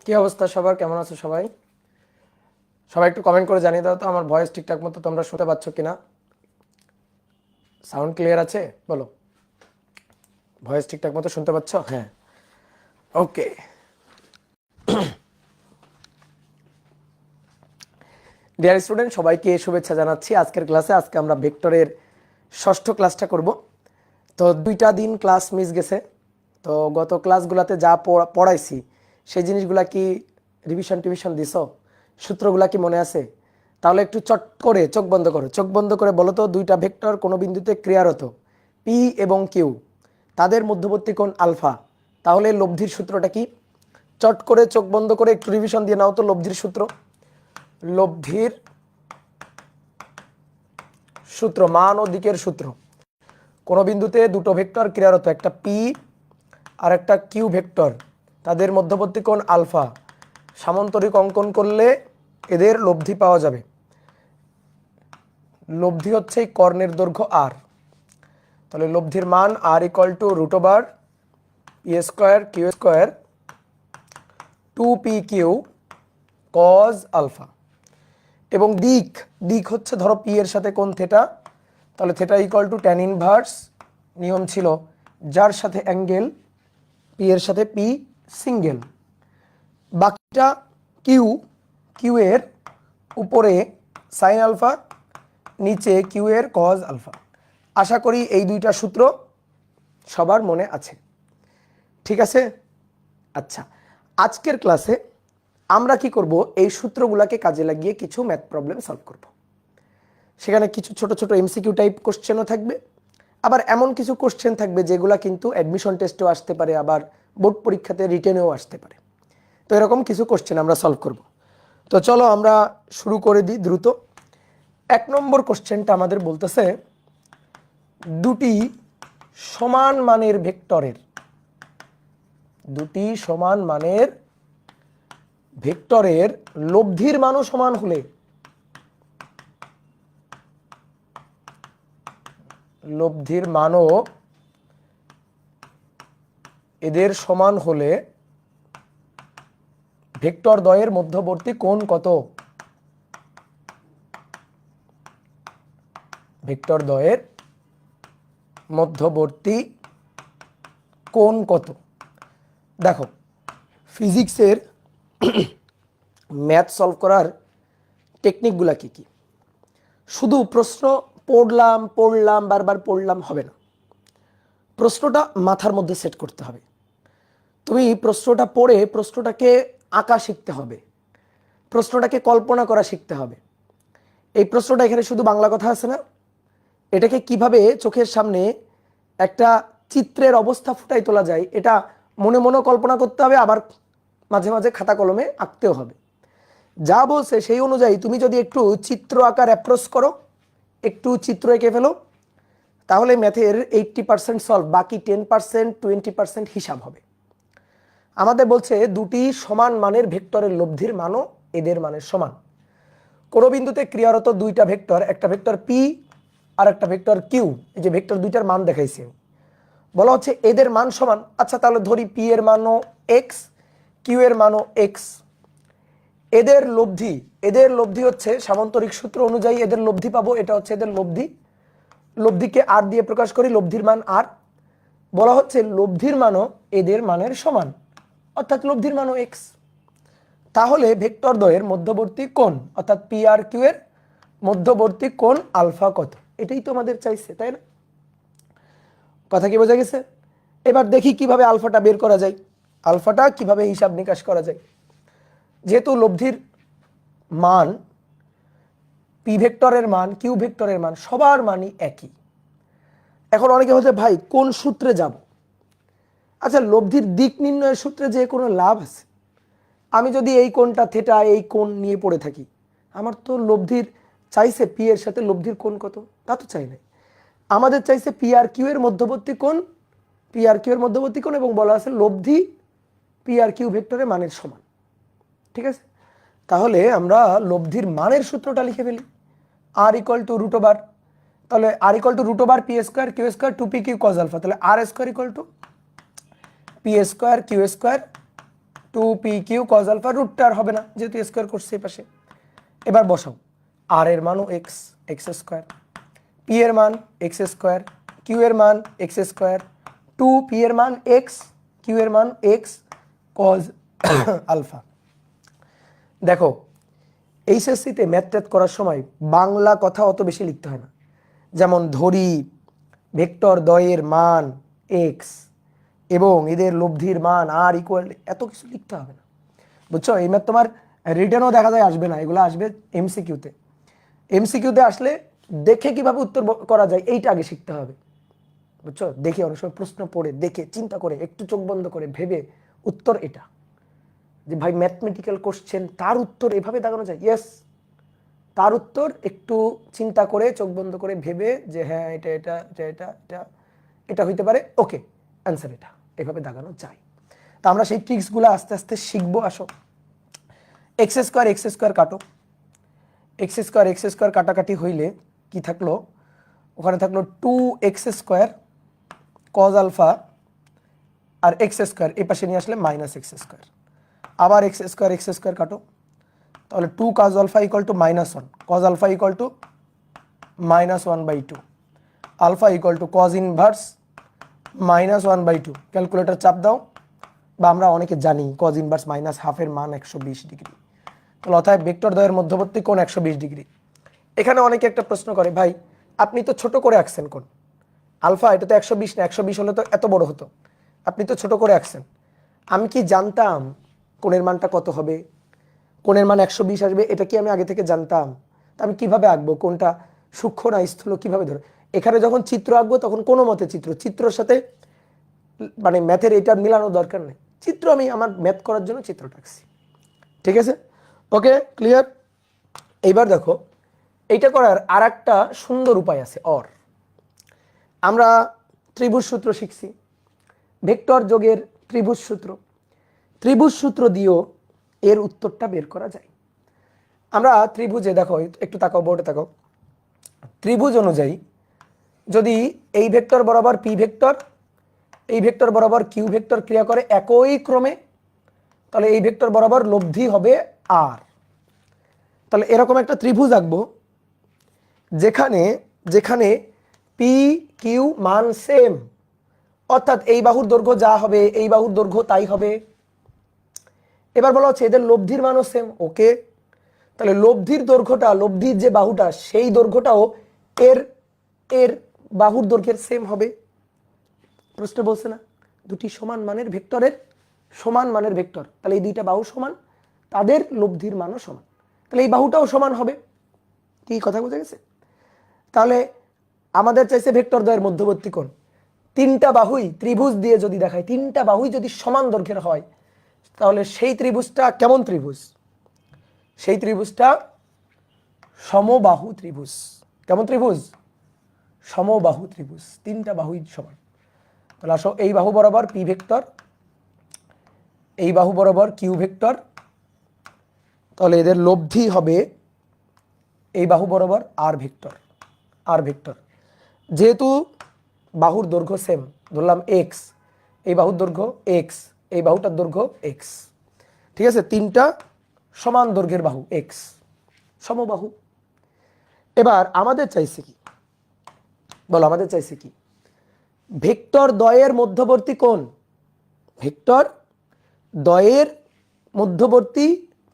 কি অবস্থা সবার? কেমন আছো সবাই? সবাই একটু কমেন্ট করে জানিয়ে দাও তো আমার ভয়েস ঠিকঠাক মতো তোমরা শুনতে পাচ্ছ কিনা। সাউন্ড ক্লিয়ার আছে? বলো, ভয়েস ঠিকঠাক মতো শুনতে পাচ্ছ? হ্যাঁ, ওকে। ডিয়ার স্টুডেন্ট, সবাইকে শুভেচ্ছা জানাচ্ছি আজকের ক্লাসে। আজকে আমরা ভেক্টরের ষষ্ঠ ক্লাসটা করব। তো 2টা দিন ক্লাস মিস গেছে। তো গত ক্লাসগুলোতে যা পড়াইছি সেই জিনিসগুলা কি রিভিশন টিভিশন দিছো? সূত্রগুলা কি মনে আছে? তাহলে একটু চট করে চোখ বন্ধ করো। চোখ বন্ধ করে বলো তো, 2টা ভেক্টর কোনো বিন্দুতে ক্রিয়ারত পি এবং কিউ, তাদের মধ্যবর্তী কোণ আলফা। তাহলে লব্ধির সূত্রটা কি? চট করে চোখ বন্ধ করে একটু রিভিশন দিয়ে নাও তো। লব্ধির সূত্র, লব্ধির সূত্র মান ও দিকের সূত্র। কোনো বিন্দুতে দুটো ভেক্টর ক্রিয়ারত, একটা পি আর একটা কিউ ভেক্টর, তাদের মধ্যবর্তী কোণ আলফা। সামান্তরিক অঙ্কন করলে এদের লব্ধি পাওয়া যাবে। লব্ধি হচ্ছে এই কর্ণের দৈর্ঘ্য আর। তাহলে লব্ধির মান R equal to root over P square Q square 2pq cos alpha. এবং দিক, দিক হচ্ছে ধরো পি এর সাথে কোণ থেটা, তাহলে theta equal to tan inverse, নিয়ম ছিল যার সাথে অ্যাঙ্গেল পি এর সাথে পি সিঙ্গেল। বাকিটা কিউ, কিউ এর উপরে সাইন আলফা, নিচে কিউ এর কজ আলফা। আশা করি এই 2টা সূত্র সবার মনে আছে, ঠিক আছে? আচ্ছা, আজকের ক্লাসে আমরা কি করব, এই সূত্রগুলোকে কাজে লাগিয়ে কিছু ম্যাথ প্রবলেম সলভ করব। সেখানে কিছু ছোট ছোট এমসিকিউ টাইপ কোশ্চেনও থাকবে, আবার এমন কিছু কোশ্চেন থাকবে যেগুলো কিন্তু অ্যাডমিশন টেস্টেও আসতে পারে, আবার বোর্ড পরীক্ষাতে রিটেনেও আসতে পারে। তো এরকম কিছু কোশ্চেন আমরা সলভ করব। তো চলো আমরা শুরু করে দিই দ্রুত। 1 নম্বর কোশ্চেনটা আমাদের বলতেছে, দুটি সমান মানের ভেক্টরের, দুটি সমান মানের ভেক্টরের লব্ধির মানও সমান হলে, লব্ধির মানও এদের সমান হলে ভেক্টর দ্বয়ের মধ্যবর্তী কোণ কত? ভেক্টর দ্বয়ের মধ্যবর্তী কোণ কত? দেখো, ফিজিক্সের ম্যাথ সলভ করার টেকনিকগুলা কি কি? শুধু প্রশ্ন পড়লাম পড়লাম বারবার পড়লাম হবে না, প্রশ্নটা মাথার মধ্যে সেট করতে হবে। তুমি প্রশ্নটা পড়ে প্রশ্নটাকে আঁকা শিখতে হবে, প্রশ্নটাকে কল্পনা করা শিখতে হবে। এই প্রশ্নটা এখানে শুধু বাংলা কথা আছে না, এটাকে কিভাবে চোখের সামনে একটা চিত্রের অবস্থা ফুটাই তোলা যায়, এটা মনে মনে কল্পনা করতে হবে, আবার মাঝে মাঝে খাতা কলমে আঁকতেও হবে। যা বলছে সেই অনুযায়ী তুমি যদি একটু চিত্র আঁকার অ্যাপ্রোচ করো, একটু চিত্র এঁকে ফেলো, তাহলে ম্যাথের 80% সলভ, বাকি 10% 20% হিসাব হবে। আমাদের বলছে দুটি সমান মানের ভেক্টরের লব্ধির মানও এদের মানের সমান। কোনো বিন্দুতে ক্রিয়ারত 2টা ভেক্টর, একটা ভেক্টর পি আর একটা ভেক্টর কিউ, এই যে ভেক্টর 2টার মান দেখাইছি, বলা হচ্ছে এদের মান সমান। আচ্ছা, তাহলে ধরি পি এর মানও এক্স, কিউ এর মানও এক্স। এদের লব্ধি, এদের লব্ধি হচ্ছে সামান্তরিক সূত্র অনুযায়ী এদের লব্ধি পাবো, এটা হচ্ছে এদের লব্ধি। লব্ধিকে আর দিয়ে প্রকাশ করি, লব্ধির মান আর। বলা হচ্ছে লব্ধির মানও এদের মানের সমান, অর্থাৎ লব্ধির মানও এক্স। তাহলে ভেক্টর দ্বয়ের মধ্যবর্তী কোণ অর্থাৎ পি আর কিউ এর মধ্যবর্তী কোণ আলফা কত? এটাই তো আমাদের চাইছে, তাই না? কথা কি বোঝা গেছে? এবার দেখি কিভাবে আলফাটা বের করা যায়, আলফাটা কিভাবে হিসাব নিকাশ করা যায়। যেহেতু লব্ধির মান, পি ভেক্টরের মান, কিউ ভেক্টরের মান সবার মানই একই। এখন অনেকে বলছে ভাই কোন সূত্রে যাব? আচ্ছা, লব্ধির দিক নির্ণয়ের সূত্রে যে কোনো লাভ আছে? আমি যদি এই কোণটা থেটা, এই কোণ নিয়ে পড়ে থাকি, আমার তো লব্ধির চাইছে পি এর সাথে লব্ধির কোণ কত, তা তো চাই নাই। আমাদের চাইছে পি আর কিউ এর মধ্যবর্তী কোণ, পি আর কিউ এর মধ্যবর্তী কোণ, এবং বলা আছে লব্ধি পি আর কিউ ভেক্টরের মানের সমান। ঠিক আছে, তাহলে আমরা লব্ধির মানের সূত্রটা লিখে ফেলি, R equal to root over, তাহলে R equal to root over P square Q square 2pq cos alpha, তাহলে R square equal to P square Q square 2p Q cos alpha, রুটটা আর হবে না যেহেতু স্কোয়ার করছে এই পাশে। এবার বসাও, আর এর মানও এক্স, এক্স স্কোয়ার, পি এর মান এক্স স্কোয়ার, কিউ এর মান এক্স স্কোয়ার, 2p এর মান এক্স, কিউ এর মান এক্স কজ আলফা। দেখো এইচএসসিতে ম্যাথ ট্যাথ করার সময় বাংলা কথা অত বেশি লিখতে হয় না, যেমন ধরি ভেক্টর দ্বয়ের মান এক্স এবং এদের লব্ধির মান আর ইকুয়াল, এত কিছু লিখতে হবে না, বুঝছো? এই ম্যাথ তোমার রিটেনও দেখা যায় আসবে না, এগুলো আসবে এমসিকিউতে। এমসিকিউতে আসলে দেখে কিভাবে উত্তর করা যায় এইটা আগে শিখতে হবে, বুঝছো? দেখে অনেক সময় প্রশ্ন পড়ে দেখে চিন্তা করে একটু চোখ বন্ধ করে ভেবে উত্তর এটা, যে ভাই ম্যাথমেটিক্যাল কোশ্চেন তার উত্তর এভাবে দাগানো যায়, ইয়েস, তার উত্তর একটু চিন্তা করে চোখ বন্ধ করে ভেবে যে হ্যাঁ এটা এটা এটা এটা এটা এটা হইতে পারে, ওকে অ্যান্সার এটা, এভাবে দাগানো যায়। তা আমরা সেই ট্রিক্সগুলো আস্তে আস্তে শিখবো। আসো, এক্স স্কোয়ার কাটো, এক্স স্কোয়ার কাটাকাটি হইলে কি থাকলো, ওখানে থাকলো 2x² কজ আলফা আর এক্স স্কোয়ার এই পাশে নিয়ে আসলে -x², আবার এক্স স্কোয়ার কাটো, তাহলে 2 cos alpha equal to -1, cos alpha equal to -1/2, alpha equal to cos inverse -1/2। Calculator চাপ দাও, বা আমরা অনেকে জানি cos ইনভার্স -1/2 এর মান 120 ডিগ্রি। তাহলে অতএব ভেক্টর দ্বয়ের মধ্যবর্তী কোণ 120 ডিগ্রি। এখানে অনেকে একটা প্রশ্ন করে, ভাই আপনি তো ছোট করে আঁকছেন কোণ, আলফা এটা তো 120 না, 120 হলে তো এত বড় হতো, আপনি তো ছোট করে আঁকছেন, আমি কি জানতাম কোণের মানটা কত হবে, কোণের মান 120 আসবে, এটা কি আমি আগে থেকে জানতাম? তা আমি কিভাবে আঁকবো, কোনটা সূক্ষ্ম না স্থূল কিভাবে ধরো? এখানে যখন চিত্র আঁকবো তখন কোনো মতে চিত্রের সাথে মানে ম্যাথের এটা মিলানোর দরকার নেই, চিত্র আমি আমার ম্যাথ করার জন্য চিত্রটা আঁকছি, ঠিক আছে? ওকে, ক্লিয়ার? এইবার দেখো এইটা করার আর একটা সুন্দর উপায় আছে, আমরা ত্রিভুজ সূত্র শিখছি, ভেক্টর যোগের ত্রিভুজ সূত্র দিয়েও এর উত্তরটা বের করা যায়। আমরা ত্রিভুজে দেখো, একটু তাকাও, বোর্ডে তাকাও, ত্রিভুজ অনুযায়ী যদি এই ভেক্টর বরাবর পি ভেক্টর, এই ভেক্টর বরাবর কিউ ভেক্টর ক্রিয়া করে একই ক্রমে, তাহলে এই ভেক্টর বরাবর লব্ধি হবে আর। তাহলে এরকম একটা ত্রিভুজ আঁকবো যেখানে যেখানে পি কিউ মান সেম, অর্থাৎ এই বাহুর দৈর্ঘ্য যা হবে এই বাহুর দৈর্ঘ্য তাই হবে। এবার বলা হচ্ছে এদের লব্ধির মানও সেম, ওকে, তাহলে লব্ধির দৈর্ঘ্যটা, লব্ধির যে বাহুটা সেই দৈর্ঘ্যটাও এর এর বাহুর দৈর্ঘ্যের সেম হবে। প্রশ্ন বলছে না দুটি সমান মানের ভেক্টরের সমান মানের ভেক্টর, তাহলে এই দুইটা বাহু সমান, তাদের লব্ধির মানও সমান, তাহলে এই বাহুটাও সমান হবে। কি কথা বোঝা গেছে? তাহলে আমাদের চাইছে ভেক্টর দ্বয়ের মধ্যবর্তী কোণ, তিনটা বাহুই ত্রিভুজ দিয়ে যদি দেখায়, তিনটা বাহুই যদি সমান দৈর্ঘ্যের হয়, তাহলে সেই ত্রিভুজটা কেমন ত্রিভুজ? সেই ত্রিভুজটা সমবাহু ত্রিভুজ। কেমন ত্রিভুজ? সমবাহু ত্রিভুজ, তিনটা বাহুই সমান। তাহলে আসো, এই বাহু বরাবর পি ভেক্টর, এই বাহু বরাবর কিউ ভেক্টর, তাহলে এদের লব্ধি হবে এই বাহু বরাবর আর ভেক্টর। যেহেতু বাহুর দৈর্ঘ্য সেম, ধরলাম এক্স, এই বাহুর দৈর্ঘ্য এক্স, এই বাহুটার দৈর্ঘ্য এক্স, ঠিক আছে, তিনটা সমান দৈর্ঘ্যের বাহু এক্স, সমবাহু। এবার আমাদের চাইছে কি বলো, আমাদের চাইছে কি? ভেক্টর দ্বয়ের মধ্যবর্তী কোণ, ভেক্টর দ্বয়ের মধ্যবর্তী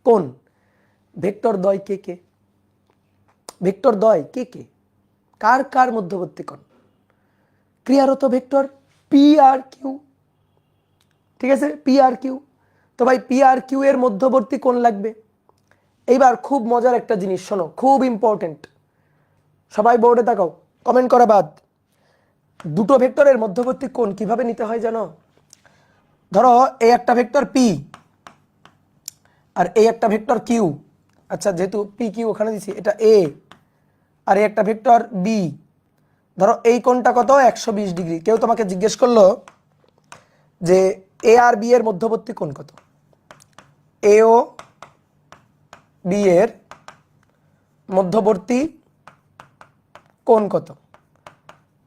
কোণ। ভেক্টর দ্বয় কে কে? ভেক্টর দ্বয় কে কে? কার কার মধ্যবর্তী কোণ? ক্রিয়ারত ভেক্টর পি আর কিউ, ঠিক আছে, পি আর কিউ। তো ভাই পি আর কিউ এর মধ্যবর্তী কোণ লাগবে। এইবার খুব মজার একটা জিনিস শোনো, খুব ইম্পর্টেন্ট, সবাই বোর্ডে তাকাও, কমেন্ট করা বাদ। দুটো ভেক্টরের মধ্যবর্তী কোণ কিভাবে নিতে হয় জানো? ধরো এই একটা ভেক্টর পি আর এই একটা ভেক্টর কিউ, আচ্ছা যেহেতু পি কিউ ওখানে দিছি, এটা এ, আর এই একটা ভেক্টর বি। ধরো এই কোণটা কত? 120 ডিগ্রি। কেউ তোমাকে জিজ্ঞেস করলো যে এ আর বি এর মধ্যবর্তী কোণ কত? এ ও বি এর মধ্যবর্তী কোণ কত?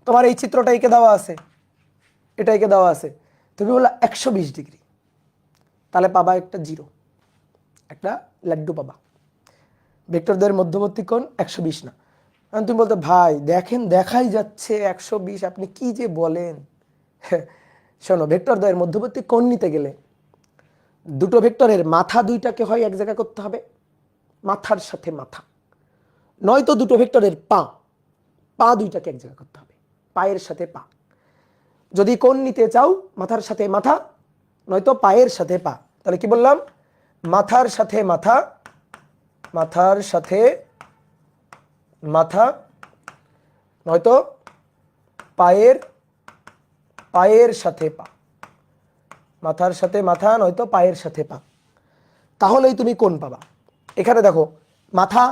তোমার এই চিত্রটা এঁকে দেওয়া আছে, এটা এঁকে দেওয়া আছে, তুমি বললা 120 ডিগ্রি। তাহলে পাবা একটা জিরো, একটা লাড্ডু পাবা। ভেক্টর দ্বয়ের মধ্যবর্তী কোণ 120 না। কারণ তুমি বলতে ভাই দেখেন দেখাই যাচ্ছে 120, আপনি কি যে বলেন। শোনো, ভেক্টর দ্বয়ের মধ্যবর্তী কোণ নিতে গেলে দুটো ভেক্টরের মাথা দুইটাকে হয় এক জায়গা করতে হবে, মাথার সাথে মাথা, নয়তো দুটো ভেক্টরের পা দুইটাকে এক জায়গা করতে হবে, পায়ের সাথে পা। যদি কোণ নিতে চাও মাথার সাথে মাথা নয়তো পায়ের সাথে পা, তাহলে কি বললাম, মাথার সাথে মাথা, মাথার সাথে মাথা নয়তো পায়ের সাথে পা, মাথার সাথে মাথা নয়তো পায়ের সাথে পা। তাহলেই তুমি কোণ পাবা। এখানে দেখো মাথা,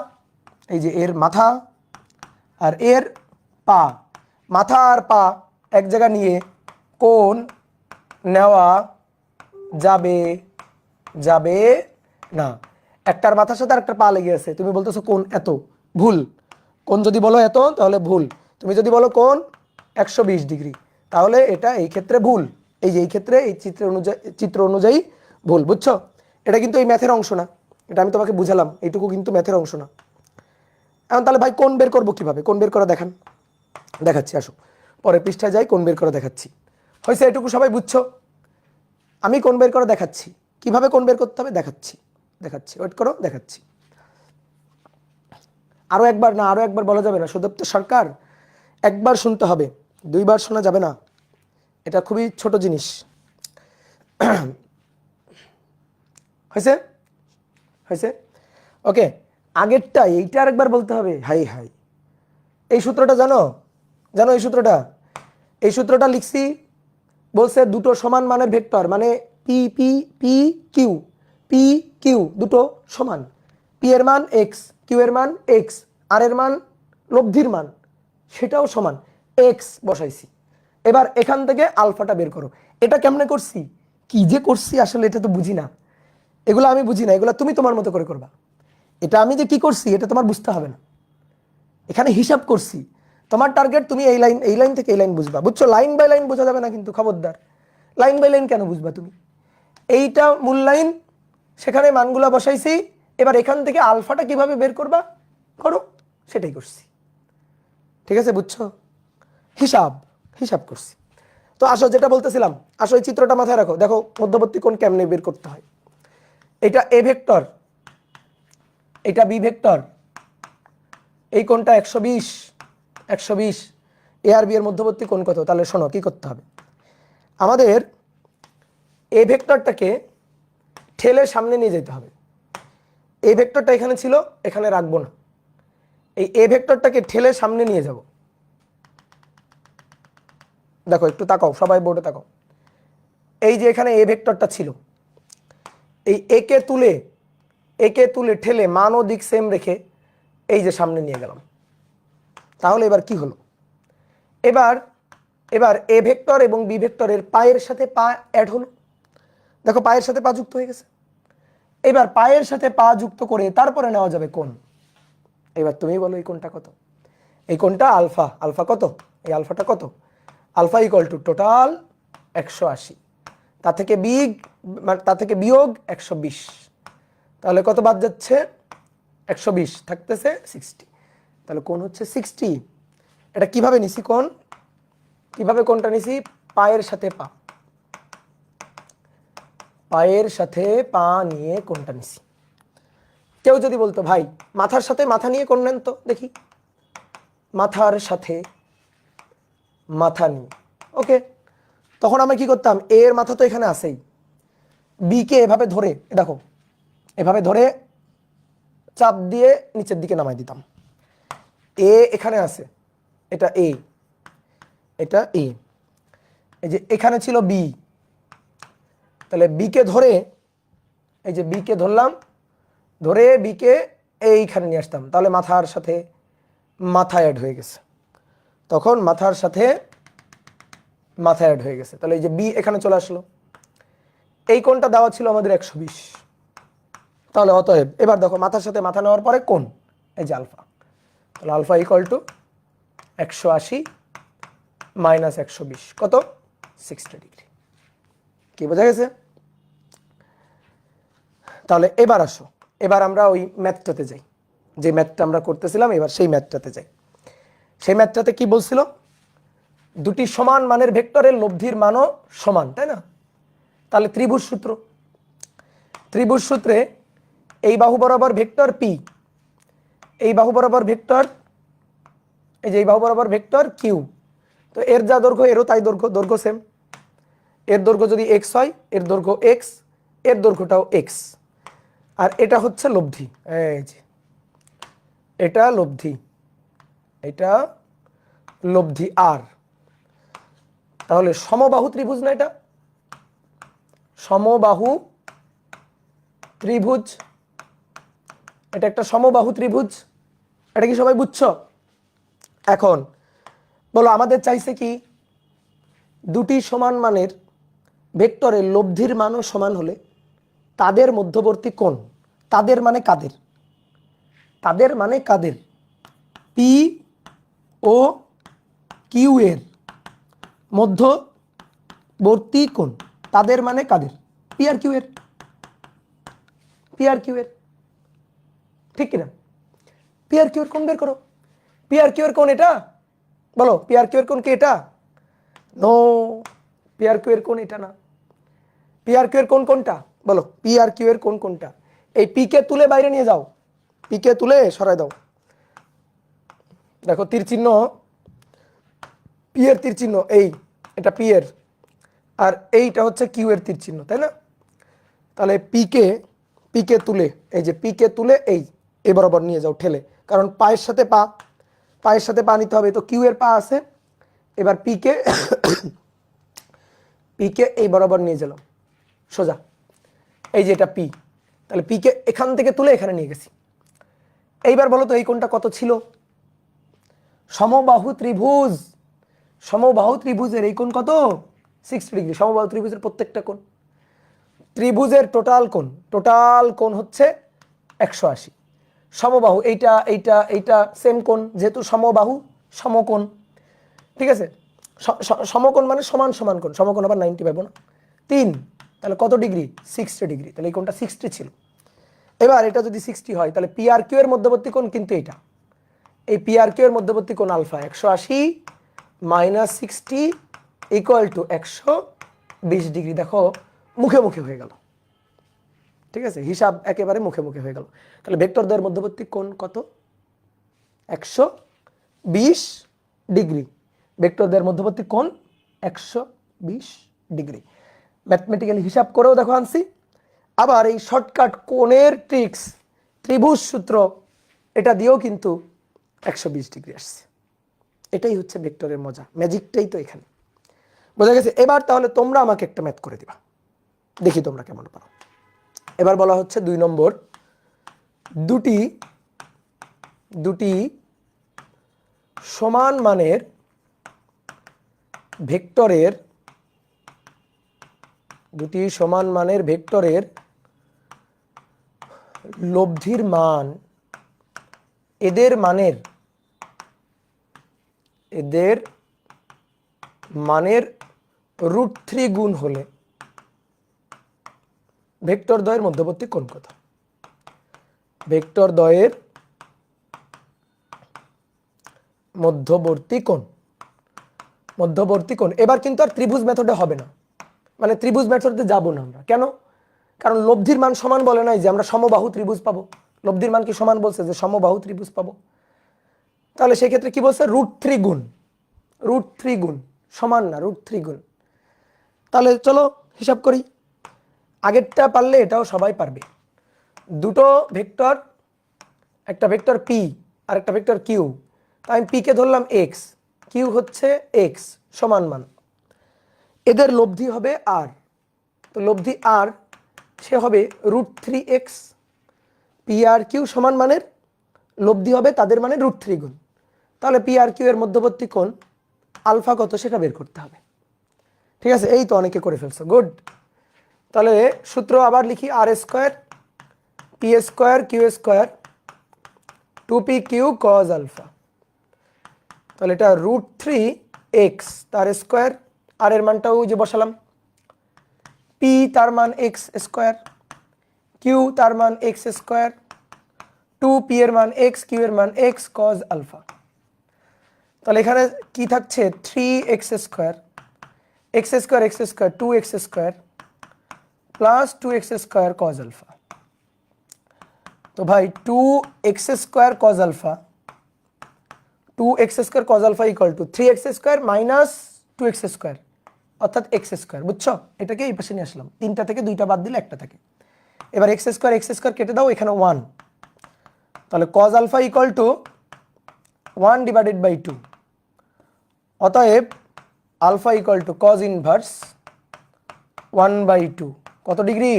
এই যে এর মাথা আর এর পা, মাথা আর পা এক জায়গা নিয়ে কোণ নেওয়া যাবে যাবে না। একটার মাথার সাথে আরেকটার পা লেগে আছে, তুমি বলতেছো কোণ এত, ভুল। কোণ যদি বলো এত তাহলে ভুল, তুমি যদি বলো কোণ 120 ডিগ্রি তাহলে এটা এই ক্ষেত্রে ভুল। এই যে এই ক্ষেত্রে এই চিত্র অনুযায়ী ভুল, বুঝছো? এটা কিন্তু এই ম্যাথের অংশ না, এটা আমি তোমাকে বুঝালাম, এইটুকু কিন্তু ম্যাথের অংশ না। এখন তাহলে ভাই কোণ বের করবো কিভাবে? কোণ বের করা দেখাচ্ছি, আসো পরে পৃষ্ঠায় যাই, কোণ বের করে দেখাচ্ছি। হয়েছে এটুকু সবাই বুঝছো? আমি কোণ বের করে দেখাচ্ছি, কিভাবে কোণ বের করতে হবে দেখাচ্ছি, ওয়েট করো, দেখাচ্ছি। আরো একবার বলা যাবে না, সুদীপ্ত সরকার, একবার শুনতে হবে, দুইবার শোনা যাবে না, এটা খুবই ছোট জিনিস। হয়েছে ওকে। আগেরটা এইটা আরেকবার বলতে হবে। হাই এই সূত্রটা জানো এই সূত্রটা লিখছি, বলছে দুটো সমান মানের ভেক্টর, মানে P P P Q, P Q দুটো সমান, পি এর মান এক্স, কিউ এর মান এক্স, আর এর মান লব্ধির মান সেটাও সমান, এক্স বসাইছি। এবার এখান থেকে আলফাটা বের করো। এটা কেমনে করছি, কি যে করছি আসলে এটা তো বুঝি না, এগুলো আমি বুঝি না, এগুলো তুমি তোমার মতো করে করবা। এটা আমি যে কি করছি এটা তোমার বুঝতে হবে না, এখানে হিসাব করছি। তোমার টার্গেট তুমি এই লাইন থেকে এই লাইন বুঝবা, বুঝছো? লাইন বাই লাইন বোঝা যাবে না কিন্তু, খবরদার। লাইন বাই লাইন কেন বুঝবা তুমি? এইটা মূল লাইন, সেখানে মানগুলা বসাইছি, এবার এখান থেকে আলফাটা কিভাবে বের করবা করো, সেটাই করছি। ঠিক আছে, বুঝছো? হিসাব করছি। তো আসো, যেটা বলতেছিলাম, আসো এই চিত্রটা মাথায় রাখো। দেখো মধ্যবর্তী কোণ কেমনে বের করতে হয়। এটা এ ভেক্টর, এটা বি ভেক্টর, এই কোণটা 120, এ আর বি এর মধ্যবর্তী কোণ কত? তাহলে শোনো কি করতে হবে। আমাদের এ ভেক্টরটাকে ঠেলে সামনে নিয়ে যেতে হবে। এই ভেক্টরটা এখানে ছিল, এখানে রাখবো না, এই এ ভেক্টরটাকে ঠেলে সামনে নিয়ে যাব। দেখো একটু তাকাও, সবাই বোর্ডে তাকাও। এই যে এখানে এ ভেক্টরটা ছিল, এই একে তুলে ঠেলে মান ও দিক সেম রেখে এই যে সামনে নিয়ে গেলাম। তাহলে এবার কি হলো, এবার এ ভেক্টর এবং বি ভেক্টরের পায়ের সাথে পা অ্যাড হলো। দেখো পায়ের সাথে পা যুক্ত হয়ে গেছে। এবার পায়ের সাথে পা যুক্ত করে তারপরে নেওয়া যাবে কোণ। এবার তুমি বলো এই কোণটা কত? এই কোণটা আলফা কত? এই আলফাটা কত? আলফা ইকুয়াল টু টোটাল 180, তা থেকে বিয়োগ 120, তাহলে কত বাদ যাচ্ছে? 120, থাকতেছে 60। তাহলে কোণ হচ্ছে 60। এটা কিভাবে নিছি কোণ? কিভাবে কোণটা নিছি? পায়ের সাথে পা নিয়ে কোণটা নিছি। কেউ যদি বলতো ভাই মাথার সাথে মাথা নিয়ে কোণ নেন তো দেখি, মাথার সাথে মাথা নিয়ে, ওকে, তখন আমরা কি করতাম, এ এর মাথা তো এখানে আছেই, বি কে এভাবে ধরে, দেখো এভাবে ধরে চাপ দিয়ে নিচের দিকে নামাই দিতাম। এ এখানে আছে, এটা এ, এই যে এখানে ছিল বি, তাহলে বি কে ধরে, এই যে বি কে ধরলাম, ধরে বি কে এইখানে নিয়ে আসতাম, তাহলে মাথার সাথে মাথা অ্যাড হয়ে গেছে, তখন মাথার সাথে মাথা অ্যাড হয়ে গেছে, তাহলে এই যে বি এখানে চলে আসলো। এই কোণটা দেওয়া ছিল আমাদের 120, তাহলে অতএব এবার দেখো মাথার সাথে মাথা নেওয়ার পরে কোণ, এই যে আলফা, তাহলে আলফা ইকুয়াল টু 180 মাইনাস 120, কত? 60 ডিগ্রি। কি বোঝা গেছে? তাহলে এবার আসো, এবার আমরা ওই ম্যাথটাতে যাই, যে ম্যাথটা আমরা করতেছিলাম, এবার সেই ম্যাথটাতে যাই। সেই ম্যাথটাতে কি বলছিল, দুটি সমান মানের ভেক্টরের লব্ধির মানও সমান, তাই না? তাহলে ত্রিভুজ সূত্র, ত্রিভুজ সূত্রে এই বাহু বরাবর ভেক্টর পি, এই বাহু বরাবর ভেক্টর, এই যে এই বাহু বরাবর ভেক্টর কিউ, তো এর যা দৈর্ঘ্য এরও তাই দৈর্ঘ্য, দৈর্ঘ্য সেম। এর দৈর্ঘ্য যদি এক্স হয়, এর দৈর্ঘ্য এক্স, এর দৈর্ঘ্যটাও এক্স, আর এটা হচ্ছে লব্ধি, এই যে এটা লব্ধি, এটা লব্ধি আর। তাহলে সমবাহু ত্রিভুজ না এটা? সমবাহু ত্রিভুজ, এটা একটা সমবাহু ত্রিভুজ, এটা কি সবাই বুঝছো? এখন বলো, আমাদের চাইছে কি, দুটি সমান মানের ভেক্টরের লব্ধির মানও সমান হলে তাদের মধ্যবর্তী কোণ, তাদের মানে কাদের, তাদের মানে কাদের, পি ও কিউ এর মধ্যবর্তী কোণ, তাদের মানে কাদের, পি আর কিউ এর, পি আর কিউ এর, ঠিক কিনা? পি আর কিউ এর কোণ বের করো। পি আর কিউ এর কোণ এটা, বলো পি আর কিউ এর কোণ কি এটা? নো, পি আর কিউ এর কোণ এটা না। পি আর কিউ এর কোণ কোনটা বলো? পি আর কিউ এর কোণ কোনটা? এই পি কে তুলে বাইরে নিয়ে যাও, পি কে তুলে সরাই দাও, দেখো তীর চিহ্ন, পি এর তীর চিহ্ন এই, এটা পি এর, আর এইটা হচ্ছে কিউ এর তীর চিহ্ন, তাই না? তাহলে পি কে তুলে, এই যে পি কে তুলে এই বরাবর নিয়ে যাও ঠেলে, কারণ পায়ের সাথে পা, পায়ের সাথে পা নিতে হবে, তো কিউ এর পা আছে। এবার পি কে এই বরাবর নিয়ে গেলাম সোজা, এই যে এটা পি, তাহলে পি কে এখান থেকে তুলে এখানে নিয়ে গেছি। এইবার বলো তো এই কোণটা কত ছিল? সমবাহু ত্রিভুজ, সমবাহু ত্রিভুজের এই কোণ কত? 60 ডিগ্রি। সমবাহু ত্রিভুজের প্রত্যেকটা কোণ, ত্রিভুজের টোটাল কোণ হচ্ছে 180। সমবাহু এইটা এইটা এইটা সেম কোণ, যেহেতু সমবাহু সমকোণ, ঠিক আছে? সমকোণ মানে সমান সমান কোণ, সমকোণ আবার 90 পাবো না, 3, তাহলে কত ডিগ্রি? 60 ডিগ্রি। তাহলে এই কোণটা 60 ছিল। এবার এটা যদি 60 হয়, তাহলে পি আর কিউ এর মধ্যবর্তী কোণ কিন্তু এটা, এই পি আর কিউ এর মধ্যবর্তী কোণ alpha, 180 minus 60 equal to 120 degree. দেখো মুখে মুখে হয়ে গেল, ঠিক আছে? হিসাব একেবারে মুখে মুখে হয়ে গেল। তাহলে ভেক্টর দ্বয়ের মধ্যবর্তী কোণ কত? 120 ডিগ্রি। ভেক্টর দ্বয়ের মধ্যবর্তী কোণ 120 ডিগ্রি। ম্যাথমেটিক্যালি হিসাব করেও দেখো আনছি। আবার এই শর্টকাট কোণের ট্রিক্স, ত্রিভুজ সূত্র, এটা দিয়েও কিন্তু 120 ডিগ্রি আসছে। এটাই হচ্ছে ভেক্টরের মজা, ম্যাজিকটাই তো এখানে, বোঝা গেছে? এবার তাহলে তোমরা আমাকে একটা ম্যাথ করে দিবা, দেখি তোমরা কেমন পারো। এবার বলা হচ্ছে 2 নম্বর, দুটি সমান মানের ভেক্টরের, দুটি সমান মানের ভেক্টরের লব্ধির মান এদের মানের √3 গুণ হলে ভেক্টর দ্বয়ের মধ্যবর্তী কোণ কত? ভেক্টর দ্বয়ের মধ্যবর্তী কোণ। এবার কিন্তু আর ত্রিভুজ মেথডে হবে না, মানে ত্রিভুজ মেথডে যাব না আমরা। কেন? কারণ লব্ধির মান সমান বলে নাই যে আমরা সমবাহু ত্রিভুজ পাবো। লব্ধির মান কি সমান বলছে যে সমবাহু ত্রিভুজ পাবো? তাহলে সেই ক্ষেত্রে কি বলছে? √3 গুণ, √3 গুণ সমান না, √3 গুণ। তাহলে চলো হিসাব করি। আগেরটা পারলে এটাও সবাই পারবে। দুটো ভেক্টর, একটা ভেক্টর পি আর একটা ভেক্টর কিউ, তাই আমি পি কে ধরলাম এক্স, কিউ হচ্ছে এক্স, সমান মান, এদের লব্ধি হবে আর, তো লব্ধি আর সে হবে √3x। পি আর কিউ সমান মানের লব্ধি হবে তাদের মানে √3 গুণ। তাহলে পি আর কিউ এর মধ্যবর্তী কোণ আলফা কত সেটা বের করতে হবে, ঠিক আছে? এই তো অনেকে করে ফেলছো, গুড। তাহলে সূত্র আবার লিখি, R square P square Q square 2p Q cos alpha. তাহলে এটা √3x তার স্কোয়ার, আর এর মানটাও যে বসালাম, পি তার মান এক্স স্কোয়ার, কিউ তার মান এক্স স্কোয়ার, 2p এর মান এক্স, কিউ এর মান এক্স কজ আলফা। তাহলে এখানে কি থাকছে 3x square, x square x square 2x square plus 2x square cos alpha. তো ভাই 2x square cos alpha, 2x square cos alpha equal to 3x square minus 2x square অর্থাৎ x square. বুঝছো? এটাকে এই পাশে নিয়ে আসলাম, 3টা থেকে 2টা বাদ দিলে একটা থাকে। এবার x স্কোয়ার কেটে দাও, এখানে 1, তাহলে cos alpha equal to 1 divided by 2, অতএব alpha equal to cos inverse 1/2 কত ডিগ্রি?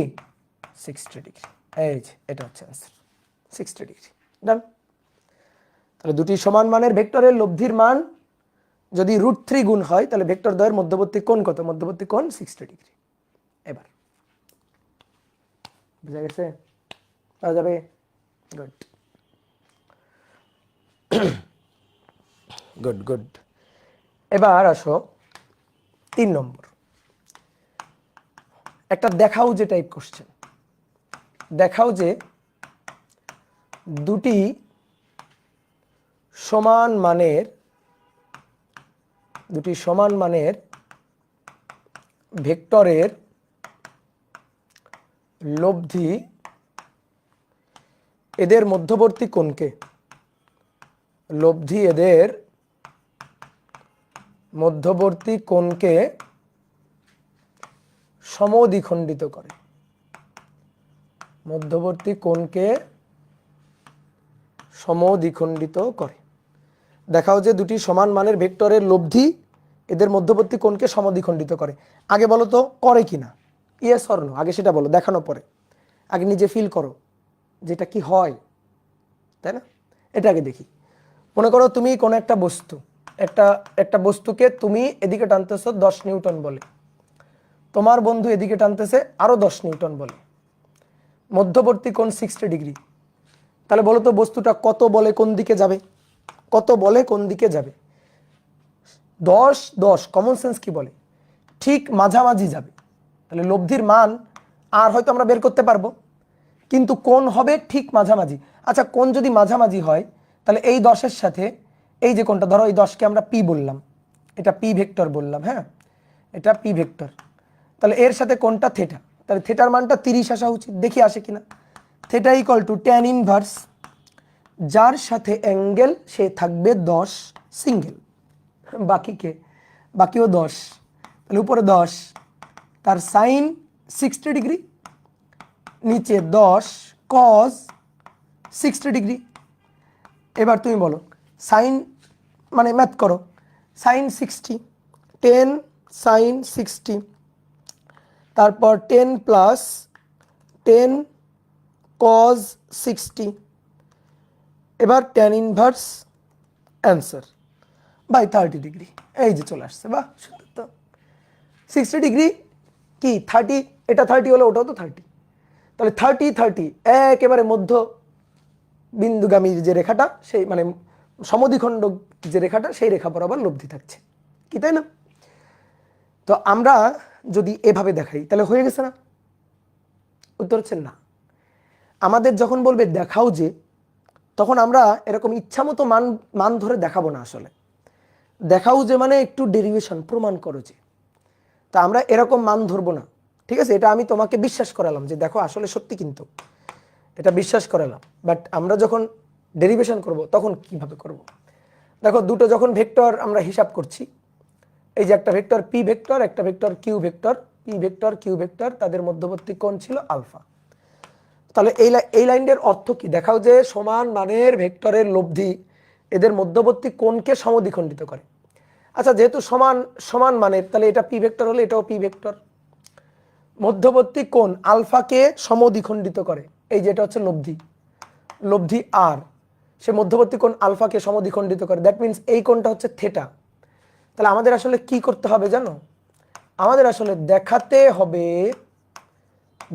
60 ডিগ্রি। এই যে এটা হচ্ছে অ্যান্সার, 60 ডিগ্রি। ডান। তাহলে দুটি সমান মানের ভেক্টরের লব্ধির মান যদি √3 গুণ হয় তাহলে ভেক্টর দ্বয়ের মধ্যবর্তী কোণ কত? মধ্যবর্তী কোণ 60 ডিগ্রি। এবার বুঝা গেছে? পাওয়া যাবে? Good good good. এবার আসো 3 নম্বর, একটা দেখাও যে টাইপ কোশ্চেন। দেখাও যে দুটি সমান মানের ভেক্টরের লব্ধি এদের মধ্যবর্তী কোণকে সমদ্বিখণ্ডিত করে। দেখাও যে দুটি সমান মানের ভেক্টরের লব্ধি এদের মধ্যবর্তী কোণকে সমদ্বিখণ্ডিত করে। আগে বলো তো করে কিনা, ইয়েস অর নো, আগে সেটা বলো, দেখানো পরে। আগে নিজে ফিল করো যেটা কি হয়, তাই না? এটা আগে দেখি। মনে করো তুমি কোনো একটা বস্তুকে তুমি এদিকে টানতেছো 10 নিউটন বলে, তোমার বন্ধু এদিকে টানতেছে আরো 10 নিউটন বলে, মধ্যবর্তী কোণ 60 ডিগ্রি। তাহলে বলো তো বস্তুটা কত বলে কোন দিকে যাবে? 10 কমন সেন্স কি বলে? ঠিক মাঝামাঝি যাবে। তাহলে লব্ধির মান আর হয়তো আমরা বের করতে পারবো, কিন্তু কোণ হবে ঠিক মাঝামাঝি। আচ্ছা, কোণ যদি মাঝামাঝি হয় তাহলে এই 10-এর সাথে এই যে কোণটা, ধরো এই 10কে আমরা পি বললাম, এটা পি ভেক্টর বললাম, হ্যাঁ এটা পি ভেক্টর। তাহলে এর সাথে কোণটা থিটা, তাহলে থিটার মানটা 30 আসা উচিত। দেখি আসে কিনা। Theta equal to tan inverse, যার সাথে অ্যাঙ্গেল সে থাকবে 10 সিঙ্গেল, বাকিও 10, তাহলে উপরে 10, তার সাইন 60 ডিগ্রি, নিচে 10 কজ 60 ডিগ্রি। এবার তুমি বলো সাইন মানে ম্যাথ করো, সাইন 60, 10 সাইন 60, তারপর 10 প্লাস 10 কজ 60, এবার tan inverse answer by 30 degree. এই যে চলে আসছে, বাহ সুন্দর তো। 60 ডিগ্রি কি 30, এটা 30 হলে ওটাও তো 30, তাহলে 30 একেবারে মধ্য বিন্দুগামী যে রেখাটা, সেই মানে সমদ্বিখণ্ড যে রেখাটা, সেই রেখা বরাবর লব্ধি থাকছে, কি তাই না? তো আমরা যদি এভাবে দেখাই তাহলে হয়ে গেছে না? উত্তর হচ্ছে না। আমাদের যখন বলবে দেখাও যে, তখন আমরা এরকম ইচ্ছামতো মান ধরে দেখাবো না। আসলে দেখাও যে মানে একটু ডেরিভেশন, প্রমাণ করো যে, তা আমরা এরকম মান ধরবো না, ঠিক আছে? এটা আমি তোমাকে বিশ্বাস করালাম যে দেখো আসলে সত্যি, কিন্তু এটা বিশ্বাস করালাম। বাট আমরা যখন ডেরিভেশন করব তখন কিভাবে করব? দেখো দুটো যখন ভেক্টর আমরা হিসাব করছি, এই যে একটা ভেক্টর পি ভেক্টর, একটা vector Q vector, P vector Q vector, তাদের মধ্যবর্তী কোণ ছিল আলফা। তাহলে এই লাইনের অর্থ কি? দেখাও যে সমান মানের ভেক্টরের লব্ধি এদের মধ্যবর্তী কোণকে সমদ্বিখণ্ডিত করে। আচ্ছা, যেহেতু সমান মানের, তাহলে এটা পি ভেক্টর হলে এটাও পি ভেক্টর। মধ্যবর্তী কোণ আলফাকে সমদ্বিখণ্ডিত করে, এই যেটা হচ্ছে লব্ধি আর, সে মধ্যবর্তী কোণ আলফাকে সমদ্বিখণ্ডিত করে, দ্যাট মিনস এই কোণটা হচ্ছে থিটা। তাহলে আমাদের আসলে কি করতে হবে জানো? আমাদের আসলে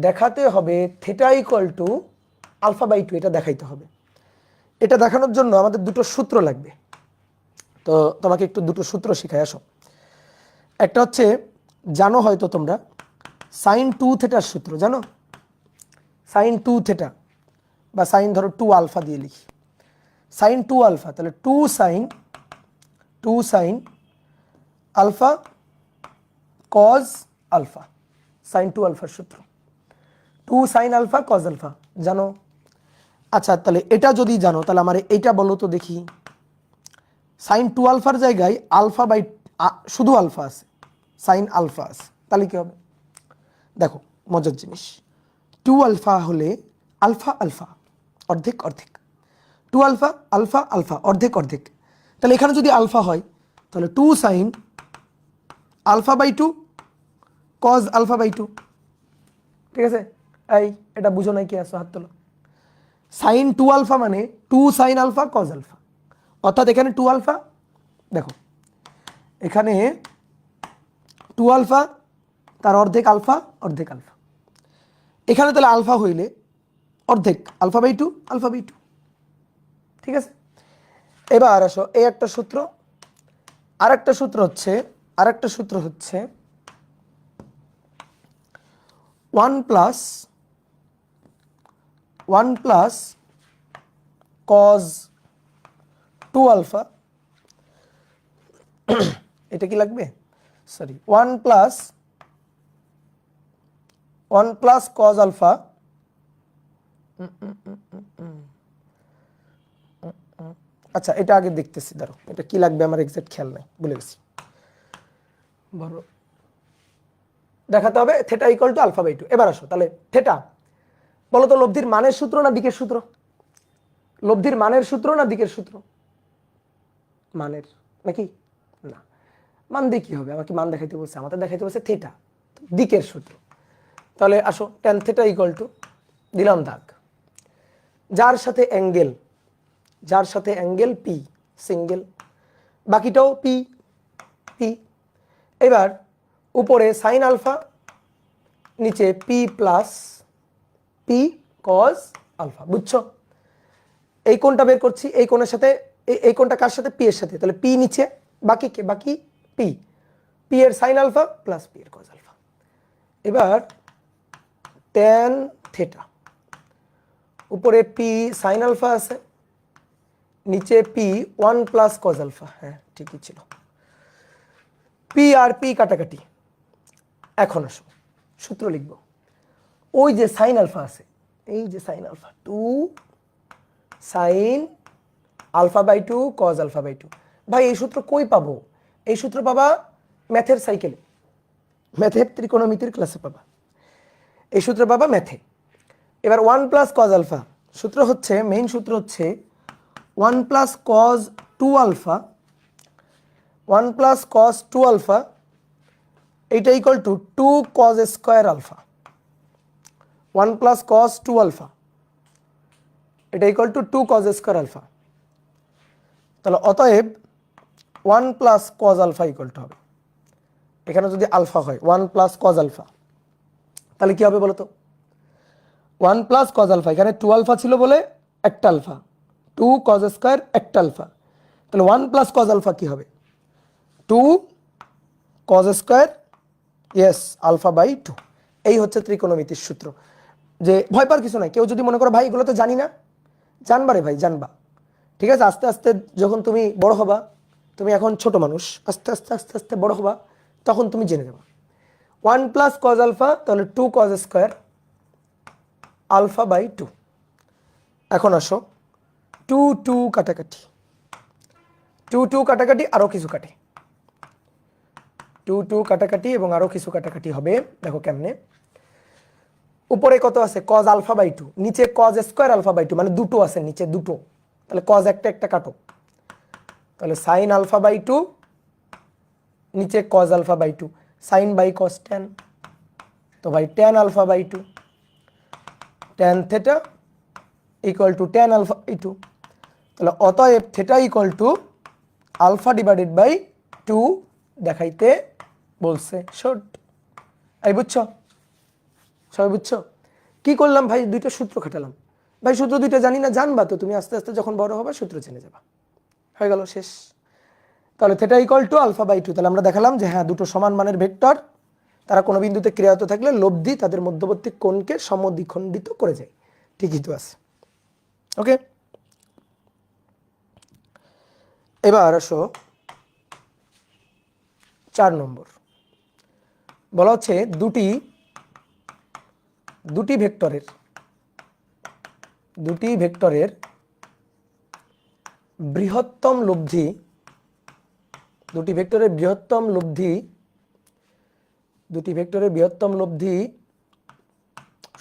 দেখাতে হবে থিটা ইকুয়াল টু α/2, এটা দেখাইতে হবে। এটা দেখানোর জন্য আমাদের দুটো সূত্র লাগবে। তো তোমাকে একটু দুটো সূত্র শিখাই আসো। একটা হচ্ছে জানো হয়তো তোমরা sin 2θ সূত্র জানো? সাইন 2 থেটা বা সাইন ধরো 2 আলফা দিয়ে লিখি, সাইন 2 আলফা, তাহলে 2 sine alpha cos alpha, sine 2 আলফার সূত্র 2 সাইন আলফা কজ আলফা জানো। আচ্ছা তাহলে এটা যদি জানো তাহলে আমার এইটা বলো তো দেখি, সাইন 2 আলফার জায়গায় আলফা বাই শুধু আলফা আছে, সাইন আলফা আছে, তাহলে কি হবে দেখো মজার জিনিস, 2 আলফা হলে আলফা আলফা অর্ধেক অর্ধেক, 2 আলফা আলফা আলফা অর্ধেক অর্ধেক, তাহলে এখানে যদি আলফা হয় তাহলে 2 sine alpha by 2 cos alpha by 2, ঠিক আছে। এই এটা বুঝো নাই কি আসো হাত তোলো, সাইন 2 আলফা মানে 2 সাইন আলফা কজ আলফা, অর্থাৎ এখানে 2 আলফা, দেখো এখানে 2 আলফা তার অর্ধেক আলফা অর্ধেক আলফা, এখানে তাহলে আলফা হইলে অর্ধেক আলফা বাই 2 আলফা বাই 2, ঠিক আছে। এবার আসো এই একটা সূত্র, আরেকটা সূত্র হচ্ছে 1 প্লাস কজ 2 আলফা, এটা কি লাগবে, সরি 1 প্লাস কজ আলফা আচ্ছা এটা আগে দেখতেছি, ধরো এটা কি লাগবে আমার এক্সাক্ট খেয়াল নাই, ভুলে গেছি, বড় দেখাতে হবে theta equal to alpha by 2। এবার আসো তাহলে থেটা বলো তো লব্ধির মানের সূত্র না দিকের সূত্র, লব্ধির মানের সূত্র না দিকের সূত্র, মানের নাকি না, মান দিয়ে কি হবে, আমাকে মান দেখাইতে বলছে, আমাদের দেখাইতে বলছে থেটা, দিকের সূত্র। তাহলে আসো ট্যান থেটা ইকুয়াল টু দিলাম দাগ, যার সাথে অ্যাঙ্গেল পি সিঙ্গেল, বাকিটাও পি পি। এবার উপরে সাইন আলফা, নিচে P plus P cos alpha, বুঝছো। এই কোণটা বের করছি, এই কোণের সাথে এই কোণটা কার সাথে, পি এর সাথে, তাহলে পি নিচে, বাকি কে, বাকি পি, পি এর সাইন আলফা প্লাস পি এর কজ আলফা। এবার ট্যান থেটা, উপরে পি সাইন আলফা আছে, নিচে পি 1 প্লাস কজ আলফা, হ্যাঁ ঠিকই ছিল, পি আর পি কাটাকাটি। এখন আসো সূত্র লিখব, ওই যে সাইন আলফা আছে, এই যে sine alpha 2 sine alpha by 2 cos alpha by 2, ভাই এই সূত্র কই পাবো, এই সূত্র পাবা ম্যাথের সাইকেলে, ম্যাথের ত্রিকোণমিতির ক্লাসে পাবা এই সূত্র পাবা ম্যাথে। এবার 1 প্লাস কজ আলফা সূত্র হচ্ছে, মেইন সূত্র হচ্ছে 1 plus cos 2 alpha, 1 plus cos 2 alpha, এটা equal to 2 cos square alpha, 1 plus cos 2 alpha এটা equal to 2 cos square alpha. তাহলে অতএব 1 plus cos alpha equal to হবে, এখানে যদি আলফা হয় 1 প্লাস কজ আলফা, তাহলে কি হবে বলো তো, 1 প্লাস কজ আলফা, এখানে 2 আলফা ছিল বলে একটা আলফা, 2 কজ স্কোয়ার একটা আলফা, তাহলে 1 প্লাস কজ আলফা কি হবে, 2 cos square yes alpha by 2। এই হচ্ছে ত্রিকোণমিতির সূত্র, যে ভয় পাওয়ার কিছু নাই। কেউ যদি মনে করো ভাই এগুলো তো জানি না, জানবা রে ভাই জানবা, ঠিক আছে। আস্তে আস্তে যখন তুমি বড় হবা, তুমি এখন ছোট মানুষ, আস্তে আস্তে আস্তে আস্তে বড় হবা, তখন তুমি জেনে যাবা 1 প্লাস কজ আলফা, তাহলে 2 কজ স্কোয়ার আলফা বাই 2। এখন আসো 2 2 কাটাকাটি, 2 2 কাটাকাটি আরও কিছু কাটে, 2 2 কাটাকাটি এবং আরও কিছু কাটাকাটি হবে, দেখো কেমনে। উপরে কত আছে কজ আলফা বাই 2, নিচে কজ স্কোয়ার আলফা বাই 2, মানে দুটো আছে নিচে দুটো, তাহলে কজ একটা একটা কাটো, তাহলে সাইন আলফা বাই 2, নিচে cos alpha by 2, sine by cos tan, তো ভাই tan alpha by 2, tan theta equal to tan alpha by 2, তাহলে অতএব theta equal to alpha divided by 2 দেখাইতে বলছে শর্ট। এই বুঝছো, সবাই বুঝছো কি করলাম ভাই, দুইটা সূত্র খাটালাম ভাই, সূত্র দুইটা জানি না, জানবা তো তুমি আস্তে আস্তে যখন বড় হবে সূত্র জেনে যাবা, হয়ে গেল শেষ। তাহলে theta equal to alpha by 2, তাহলে আমরা দেখালাম যে হ্যাঁ দুটো সমান মানের ভেক্টর তারা কোনো বিন্দুতে ক্রিয়ারত থাকলে লব্ধি তাদের মধ্যবর্তী কোণকে সমদ্বিখণ্ডিত করে যায়। ঠিকই তো আছে। ওকে, এবার আসো 4 নম্বর। বলা হচ্ছে দুটি ভেক্টরের বৃহত্তম লব্ধি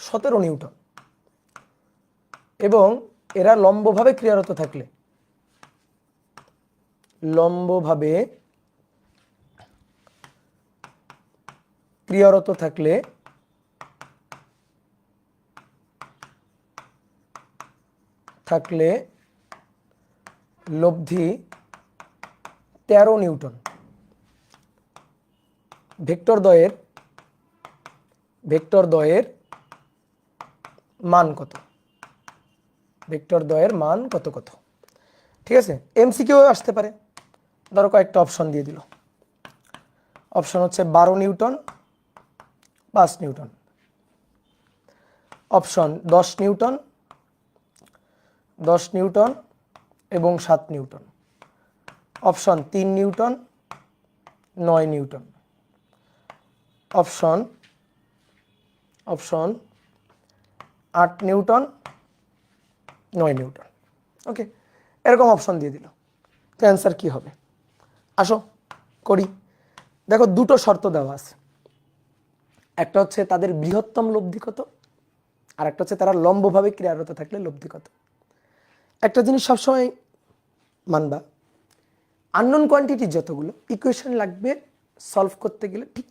17 নিউটন এবং এরা লম্বভাবে ক্রিয়ারত থাকলে লব্ধি 13 নিউটন। ভেক্টর দ্বয়ের মান কত? কত? ঠিক আছে, এমসিকিউ আসতে পারে। ধরো কয়েকটা অপশন দিয়ে দিল। অপশন হচ্ছে 12 নিউটন, 5 নিউটন। অপশন 10 নিউটন এবং 7 newton. Option 3 newton, 9 newton. Option 8 newton, 9 newton. Okay, এরকম অপশন দিয়ে দিল। তো অ্যান্সার কি হবে? আসো করি। দেখো, দুটো শর্ত দেওয়া আছে। একটা হচ্ছে তাদের বৃহত্তম লব্ধি কত, আর একটা হচ্ছে তারা লম্বভাবে ক্রিয়ারত থাকলে লব্ধি কত। একটা জিনিস সবসময় মানবা, আননোন কোয়ান্টিটি যতগুলো ইকুয়েশন লাগবে সলভ করতে গেলে ঠিক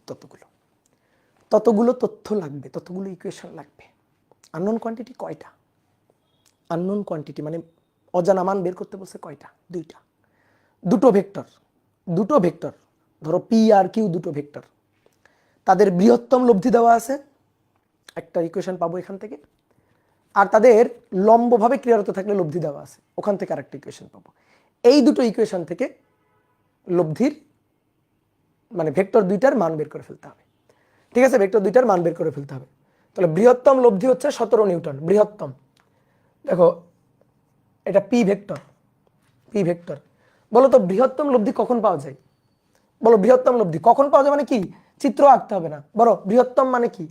ততগুলো তথ্য লাগবে, ততগুলো ইকুয়েশন লাগবে। আননোন কোয়ান্টিটি কয়টা? আননোন কোয়ান্টিটি মানে অজানা মান বের করতে বলছে কয়টা? 2টা। দুটো ভেক্টর ধরো পি আর কিউ, দুটো ভেক্টর, তাদের বৃহত্তম লব্ধি দেওয়া আছে, একটা ইকুয়েশন পাবো এখান থেকে। আর তাদের লম্বভাবে ক্রিয়ারত থাকলে লব্ধি দেওয়া আছে, ওখান থেকে আরেকটা ইকুয়েশন পাবো। এই দুটো ইকুয়েশন থেকে লব্ধির মানে ভেক্টর দুইটার মান বের করে ফেলতে হবে। ঠিক আছে, ভেক্টর দুইটার মান বের করে ফেলতে হবে। তাহলে বৃহত্তম লব্ধি হচ্ছে 17 নিউটন, বৃহত্তম। দেখো, এটা পি ভেক্টর। বলো তো বৃহত্তম লব্ধি কখন পাওয়া যায়? বলো, বৃহত্তম লব্ধি কখন পাওয়া যায় মানে কি? চিত্র আঁকতে হবে না। বলো বৃহত্তম মানে কি?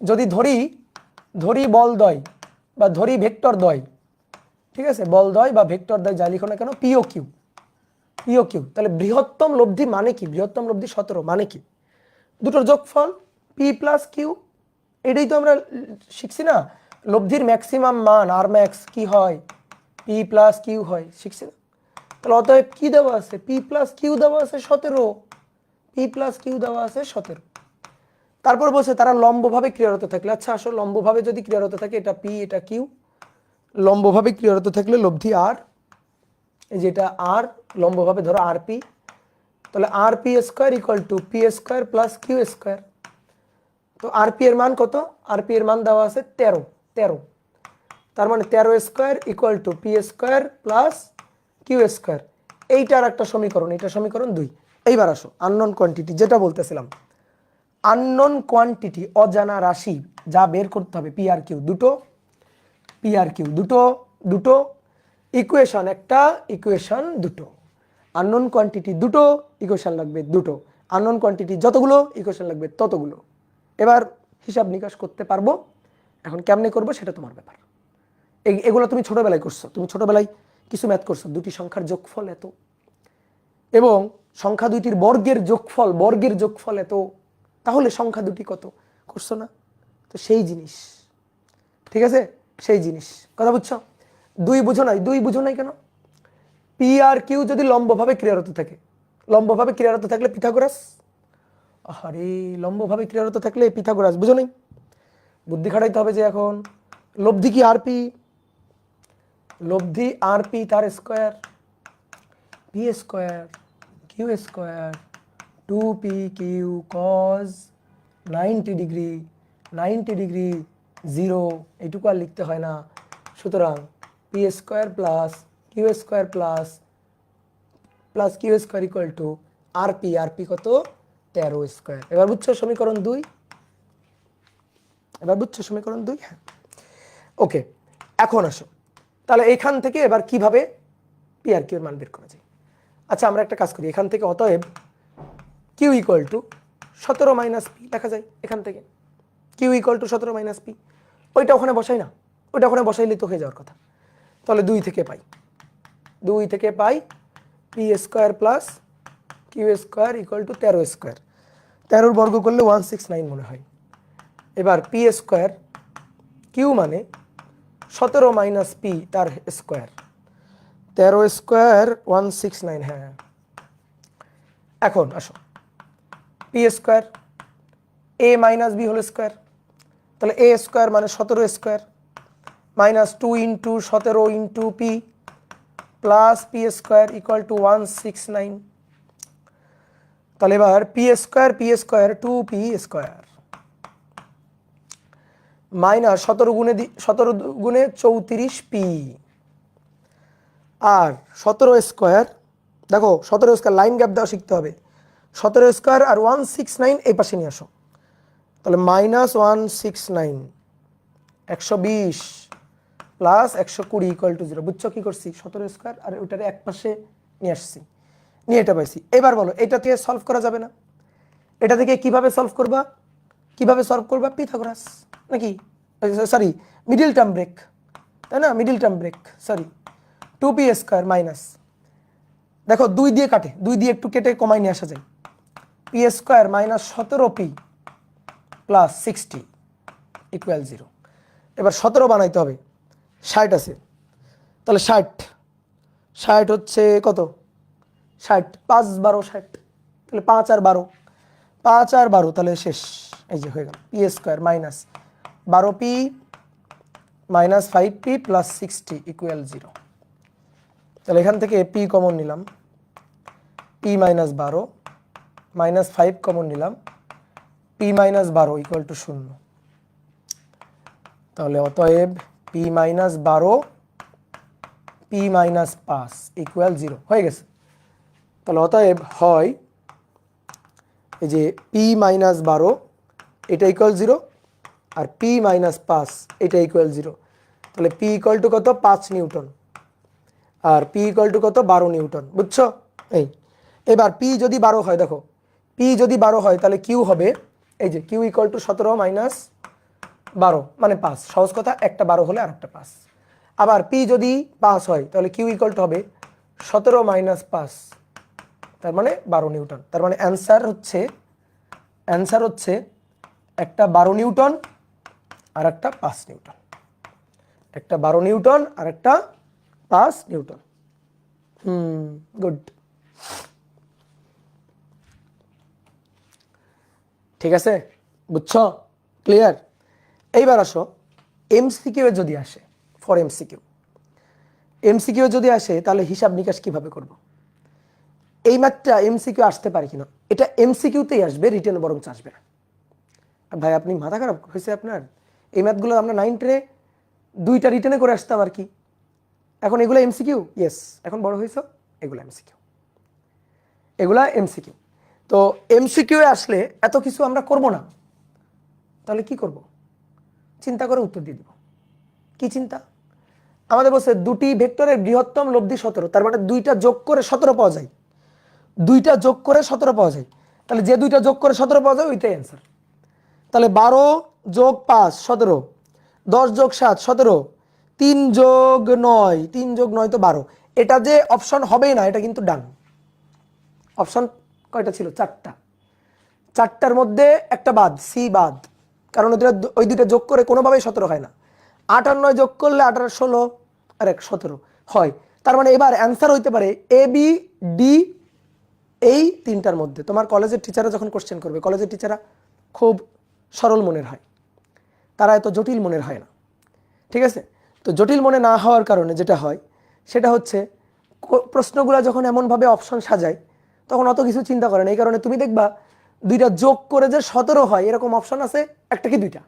যদি ধরি বলদ্বয় বা ধরি ভেক্টর দ্বয়, ঠিক আছে, বলদ্বয় বা ভেক্টর দ্বয় যা লিখো না কেন, পিও কিউ। তাহলে বৃহত্তম লব্ধি মানে কি? বৃহত্তম লব্ধি 17 মানে কি? দুটোর যোগফল পি প্লাস কিউ। এটাই তো আমরা শিখছি না, লব্ধির ম্যাক্সিমাম মান আর ম্যাক্স কি হয়? পি প্লাস কিউ হয়, শিখছি না? তাহলে অতএব কি দেওয়া আছে? পি প্লাস কিউ দেওয়া আছে 17। তারপর বলছে তারা লম্বভাবে ক্রিয়ারত থাকলে। আচ্ছা, আসলে লম্বভাবে যদি ক্রিয়ারত থাকে, এটা পি এটা কিউ, লম্বভাবে ক্রিয়ারত থাকলে লব্ধি আর, এই যেটা আর লম্বভাবে ধরো আর পি, তাহলে R P square equal to P square plus Q square. তো আর পি এর মান কত? আর পি এর মান দেওয়া আছে 13। তার মানে 13 square equal to P square plus Q square. এইটার একটা সমীকরণ, এটা সমীকরণ 2। এইবার আসো আননোন কোয়ান্টিটি, যেটা বলতেছিলাম। আননোন কোয়ান্টিটি, অজানা রাশি যা বের করতে হবে, পি আর কিউ দুটো ইকুয়েশন, একটা ইকুয়েশন দুটো। আননোন কোয়ান্টিটি দুটো, ইকুয়েশন লাগবে দুটো। আননোন কোয়ান্টিটি যতগুলো, ইকুয়েশন লাগবে ততগুলো। এবার হিসাব নিকাশ করতে পারবো। এখন কেমনে করবো সেটা তোমার ব্যাপার। এগুলো তুমি ছোটবেলায় করছো, তুমি ছোটবেলায় কিছু ম্যাথ করছো, দুটি সংখ্যার যোগফল এত এবং সংখ্যা দুইটির বর্গের যোগফল এত, তাহলে সংখ্যা দুটি কত করছো না? তো সেই জিনিস, ঠিক আছে, সেই জিনিস। কথা বুঝছো? দুই বুঝো নাই কেন? পি আর কিউ যদি লম্বভাবে ক্রিয়ারত থাকলে পিথাগোরাস। আরে লম্বভাবে ক্রিয়ারত থাকলে পিথাগোরাস, বুঝো নাই? বুদ্ধি খাটাইতে হবে যে এখন লব্ধি কি আর পি, তার square, P square Q square 2p Q cos 90 degree 0, এইটুকু আর লিখতে হয় না। সুতরাং P square plus Q square plus Q square equal to R P কত? 13 স্কোয়ার। এবার বুঝছো সমীকরণ 2? এবার বুঝছো সমীকরণ 2? হ্যাঁ, ওকে। এখন আসো তাহলে এখান থেকে এবার কিভাবে পি আর কিউ এর মান বের করা যায়। আচ্ছা আমরা একটা কাজ করি, এখান থেকে অতএব Q equal to 17 minus P লেখা যায় এখান থেকে। Q equal to 17 minus P, ওইটা ওখানে বসাই না, ওইটা ওখানে বসাইলে তো হয়ে যাওয়ার কথা। তাহলে 2 থেকে পাই P square plus Q square equal to 13 square. 13 বর্গ করলে 169 মনে হয়। এবার পি স্কোয়ার, কিউ মানে 17 মাইনাস পি তার স্কোয়ার, 13 স্কোয়ার 169। হ্যাঁ, এখন আসো পি স্কোয়ার এ মাইনাস বি হোল স্কোয়ার, তাহলে এ স্কোয়ার মানে 17 square minus 2 into 17 into P plus P square equal two 169। তাহলে এবার P square 2 P square minus 17 গুণে 34 পি আর 17 স্কোয়ার, দেখো 17 স্কোয়ার লাইন গ্যাপ দেওয়া শিখতে হবে। 17 স্কোয়ার আর 169 এই পাশে নিয়ে আসো, তাহলে মাইনাস 169 120 প্লাস 120 ইকুয়াল টু 0। বুঝছো কি করছি? 17 স্কোয়ার আর ওইটারে এক পাশে নিয়ে আসছি, নিয়ে এটা পাইছি। এবার বলো এটা থেকে সলভ করা যাবে না? এটা থেকে কিভাবে সলভ করবা? পিথাগোরাস নাকি, সরি মিডিল টার্ম ব্রেক, তাই না? Middle term break, sorry 2p square minus, দেখো 2 দিয়ে কাটে, 2 দিয়ে একটু কেটে কমাই নিয়ে আসা যায়। P square minus 17p plus 60 equal 0। এবার 17 বানাইতে হবে, 60 আছে, তাহলে 60 হচ্ছে কত? 60 5 12 60, তাহলে 5 আর 12 তাহলে শেষ। এই যে হয়ে গেল P square minus 12p minus 5p plus 60 equal 0। তাহলে এখান থেকে পি কমন নিলাম, পি মাইনাস 12 মাইনাস 5 কমন নিলাম, পি মাইনাস 12 ইকুয়াল টু 0। তাহলে অতএব P minus 12 P minus 5 equal 0 হয়ে গেছে। তাহলে অতএব হয় এই যে পি মাইনাস 12 এটা ইকুয়াল 0 আর পি মাইনাস 5 এটা ইকুয়াল 0। তাহলে পি ইকুয়াল টু কত? 5 নিউটন আর পি ইকুয়াল টু কত? 12 নিউটন। বুঝছো? এই এবার পি যদি 12 হয়, দেখো পি যদি 12 হয় তাহলে কিউ হবে এই যে কিউ ইকুয়াল টু 17 মাইনাস 12 মানে 5। সহজ কথা, একটা 12 হলে আর একটা 5। আবার পি যদি 5 হয় তাহলে কিউ ইকুয়াল টু হবে 17 মাইনাস 5, তার মানে 12 নিউটন। তার মানে অ্যান্সার হচ্ছে একটা 12 নিউটন আর একটা 5 নিউটন, একটা 12 নিউটন আর একটা 5 নিউটন। গুড, ঠিক আছে, বুঝছো? ক্লিয়ার? এইবার আসো এমসিকিউ যদি আসে, ফর এমসিকিউ যদি আসে তাহলে হিসাব নিকাশ কিভাবে করব? এই ম্যাথটা এমসিকিউ আসতে পারে কিনা? এটা এমসিকিউতেই আসবে, রিটেনে বরং আসবে না। ভাই আপনি মাথা খারাপ হয়েছে আপনার? এই ম্যাথগুলো আমরা 9 টেনে 2টা রিটেনে করে আসতাম আর কি, এখন এগুলো এমসিকিউ। ইয়েস, এখন বড় হয়েছ, এগুলো এমসিকিউ। তো এমসিকিউ আসলে এত কিছু আমরা করব না, তাহলে কি করব? চিন্তা করে উত্তর দিয়ে দিব। কি চিন্তা? আমাদের বলছে দুটি ভেক্টরের বৃহত্তম লব্ধি 17, তার মানে 2টা যোগ করে 17 পাওয়া যায়, 2টা যোগ করে 17 পাওয়া যায়। তাহলে যে 2টা যোগ করে 17 পাওয়া যায় ওইটাই অ্যান্সার। তাহলে 12 যোগ 5 17, 10 যোগ 7 17, 3 যোগ 9 3 যোগ 9 তো 12। এটা যে অপশন হবেই না এটা কিন্তু ডান। অপশন কয়টা ছিল? 4টা, 4টার মধ্যে একটা বাদ, সি বাদ, কারণ ওই 2টা যোগ করে কোনোভাবেই 17 হয় না। 8 আর 9 যোগ করলে 8 আর 16 আর 1 17 হয়। তার মানে এবার অ্যান্সার হইতে পারে এ বি ডি, এই 3টার মধ্যে। তোমার কলেজের টিচাররা যখন কোশ্চেন করবে, কলেজের টিচাররা খুব সরল মনের হয়, তারা এত জটিল মনের হয় না, ঠিক আছে? তো জটিল মনে না হওয়ার কারণে যেটা হয় সেটা হচ্ছে প্রশ্নগুলো যখন এমনভাবে অপশন সাজায় তখন অত কিছু চিন্তা করে না। এই কারণে তুমি দেখবা 2টা যোগ করে যে 17 হয় এরকম অপশন আছে একটা কি 2টা।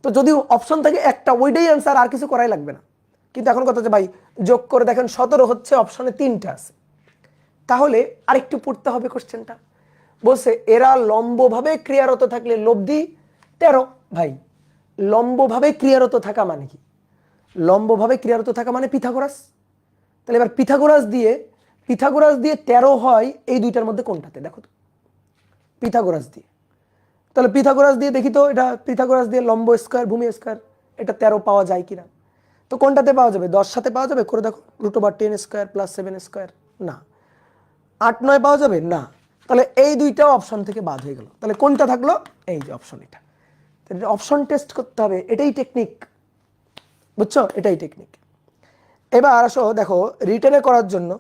তো যদি অপশন থাকে একটা, ওইটাই অ্যান্সার, আর কিছু করাই লাগবে না। কিন্তু এখন কথা হচ্ছে ভাই যোগ করে দেখেন 17 হচ্ছে, অপশনে 3টা আছে, তাহলে আরেকটু পড়তে হবে কোশ্চেনটা। বলছে এরা লম্বভাবে ক্রিয়ারত থাকলে লব্ধি 13। ভাই লম্বভাবে ক্রিয়ারত থাকা মানে কি? লম্বভাবে ক্রিয়ারত থাকা মানে পিথাগোরাস। তাহলে এবার পিথাগোরাস দিয়ে 13 হয় এই দুইটার মধ্যে কোনটাতে? দেখো তো পিথাগোরাস দিয়ে। তাহলে পিথাগোরাস দিয়ে দেখি তো, এটা পিথাগোরাস দিয়ে লম্ব স্কয়ার ভূমি স্কয়ার এটা 13 পাওয়া যায় কিনা। তো কোনটাতে পাওয়া যাবে? 10 সাথে পাওয়া যাবে? করে দেখো, √10² + 7² না। 8 9 পাওয়া যাবে না। তাহলে এই দুইটা অপশন থেকে বাদ হয়ে গেল। তাহলে কোনটা থাকলো? এই যে অপশন, এটা। অপশন টেস্ট করতে হবে, এটাই টেকনিক, বুঝছো? এটাই টেকনিক। এবার আসো দেখো রিটেনে করার জন্য,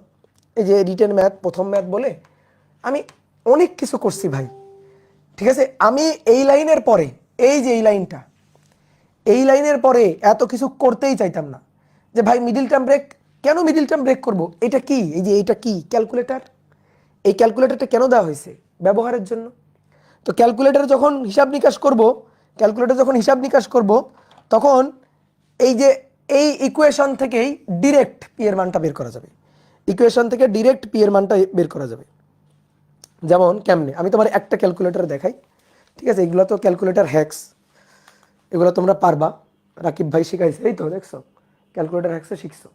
এই যে রিটেন ম্যাথ, প্রথম ম্যাথ বলে আমি অনেক কিছু করছি ভাই, ঠিক আছে? আমি এই লাইনের পরে, এই যে এই লাইনের পরে এত কিছু করতেই চাইতাম না। যে ভাই মিডিল টার্ম ব্রেক, কেন মিডিল টার্ম ব্রেক করব? এটা কি? এই যে এইটা কি? ক্যালকুলেটর। এই ক্যালকুলেটরটা কেন দেওয়া হয়েছে? ব্যবহারের জন্য। তো ক্যালকুলেটর যখন হিসাব নিকাশ করব তখন এই যে এই ইকুয়েশন থেকেই ডিরেক্ট পি এর মানটা বের করা যাবে। ইকুয়েশন থেকে ডিরেক্ট পি এর মানটা বের করা যাবে। যেমন কেমনে? আমি তোমার একটা ক্যালকুলেটর দেখাই, ঠিক আছে? এগুলো তো ক্যালকুলেটর হ্যাক্স, এগুলো তোমরা পারবা, রাকিব ভাই শিখাইছে, এই তো দেখছো ক্যালকুলেটর হ্যাক্সে শিখছো।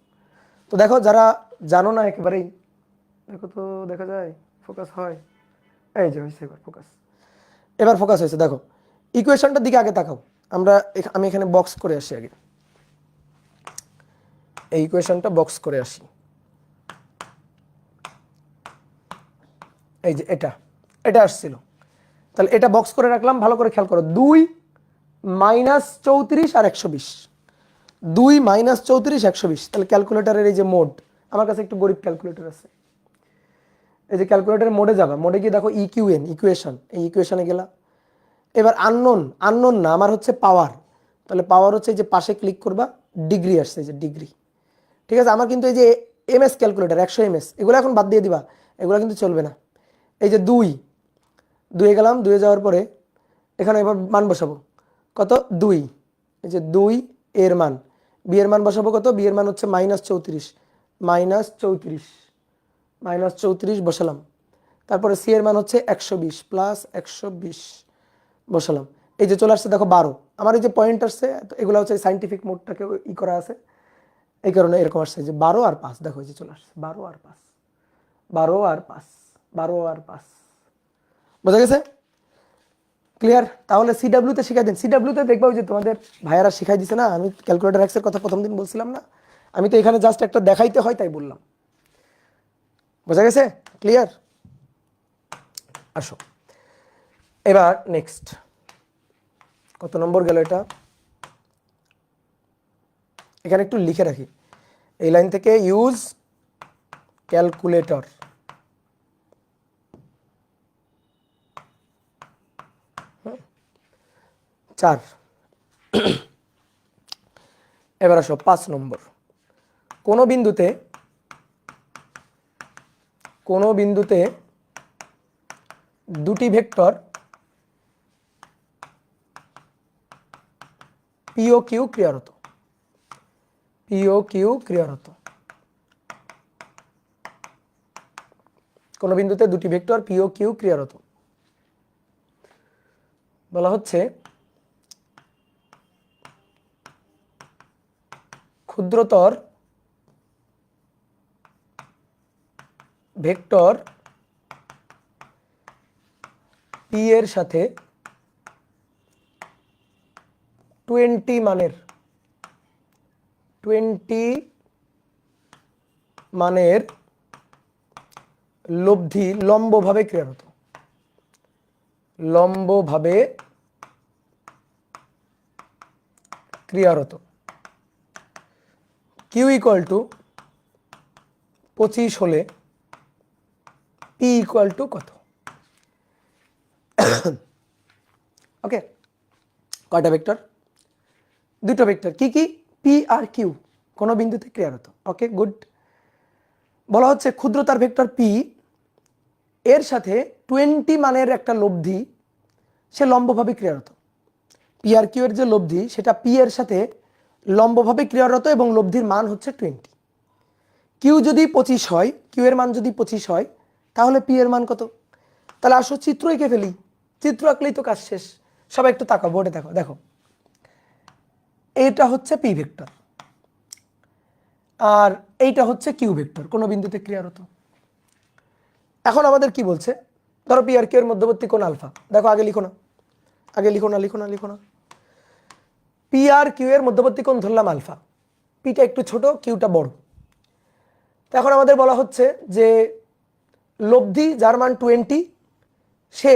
তো দেখো যারা জানো না একেবারেই, দেখো তো দেখা যায় ফোকাস হয়, এই যে হয়েছে, এবার ফোকাস হয়েছে। দেখো ইকুয়েশনটার দিকে আগে তাকাও। আমি এখানে বক্স করে আসি আগে, এই ইকুয়েশনটা বক্স করে আসি। এই যে এটা আসছিল, তাহলে এটা বক্স করে রাখলাম। ভালো করে খেয়াল করো, 2 - 34 আর 120, 2 - 34 120। তাহলে ক্যালকুলেটরের এই যে মোড, আমার কাছে একটু গরিব ক্যালকুলেটর আছে, এই যে ক্যালকুলেটরের মোডে যাবা, মোডে গিয়ে দেখো ইকিউএন, ইকুয়েশন, এই ইকুয়েশনে গেলা। এবার আননোন না, আমার হচ্ছে পাওয়ার। তাহলে পাওয়ার হচ্ছে এই যে পাশে ক্লিক করবা, ডিগ্রি আসছে, এই যে ডিগ্রি, ঠিক আছে? আমার কিন্তু এই যে এমএস ক্যালকুলেটর 100 এমএস, এগুলো এখন বাদ দিয়ে দিবা, এগুলো কিন্তু চলবে না। এই যে 2 গেলাম, 2 যাওয়ার পরে এখানে এবার মান বসাবো, কত? 2। এই যে 2 এর মান, বি এর মান বসাবো কত? বি এর মান হচ্ছে -34, -34 বসালাম। তারপরে সি এর মান হচ্ছে 120 + 120 বসালাম। এই যে চলে আসছে দেখো 12। আমার এই যে পয়েন্ট আসছে, এগুলো হচ্ছে সাইন্টিফিক মোডটাকে করা আছে, এই কারণে এরকম আসছে যে 12 আর 5। দেখো এই যে চলে আসছে 12 আর 5, 12 আর 5, 12 আর 5। বোঝা গেছে? ক্লিয়ার? তাহলে সিডাব্লিউতে শিখাই দেন। সিডাব্লিউতে দেখবা ওই যে তোমাদের ভাইয়ারা শিখাই দিছে না, আমি ক্যালকুলেটর হ্যাক্সের কথা প্রথম দিন বলছিলাম না, আমি তো এখানে জাস্ট একটা দেখাইতে হয় তাই বললাম। বোঝা গেছে? ক্লিয়ার? আসো এবার নেক্সট, কত নম্বর গেল এটা? এখানে একটু লিখে রাখি, এই লাইন থেকে ইউজ ক্যালকুলেটর। চার। এবার আসো 5 নম্বর। কোনো বিন্দুতে দুটি ভেক্টর পি ও কিউ ক্রিয়ারত, কোনো বিন্দুতে দুটি ভেক্টর পি ও কিউ ক্রিয়ারত, বলা হচ্ছে ক্ষুদ্রতর ভেক্টর পি এর সাথে 20 মানের লব্ধি লম্বভাবে ক্রিয়ারত, কিউ ইকুয়াল টু 25 হলে পি ইকুয়াল টু কত? ওকে, কয়টা ভেক্টর? দুটো ভেক্টর, কি কি? পি আর কিউ, কোনো বিন্দুতে ক্রিয়ারত। ওকে, গুড। বলা হচ্ছে ক্ষুদ্রতার ভেক্টর পি এর সাথে 20 মানের একটা লব্ধি, সে লম্বভাবে ক্রিয়ারত। পি আর কিউ এর যে লব্ধি, সেটা পি এর সাথে লম্বভাবে ক্রিয়ারত এবং লব্ধির মান হচ্ছে 20। কিউ যদি 25 হয়, কিউ এর মান যদি 25 হয়, তাহলে পি এর মান কত? তাহলে আসো চিত্র এঁকে ফেলি, চিত্র আঁকলেই তো কাজ শেষ। সবাই একটু তাকাও, বোর্ডে দেখো, দেখো এইটা হচ্ছে পি ভেক্টর আর এইটা হচ্ছে কিউ ভেক্টর, কোনো বিন্দুতে ক্রিয়ারত। এখন আমাদের কি বলছে, ধরো পি আর কিউ এর মধ্যবর্তী কোণ আলফা। দেখো আগে লিখো না, আগে লিখো না, লিখো না, লিখো না। পি আর কিউ এর মধ্যবর্তী কোণ ধরলাম আলফা, পিটা একটু ছোট, কিউটা বড়। তো এখন আমাদের বলা হচ্ছে যে লব্ধি যার মান 20 সে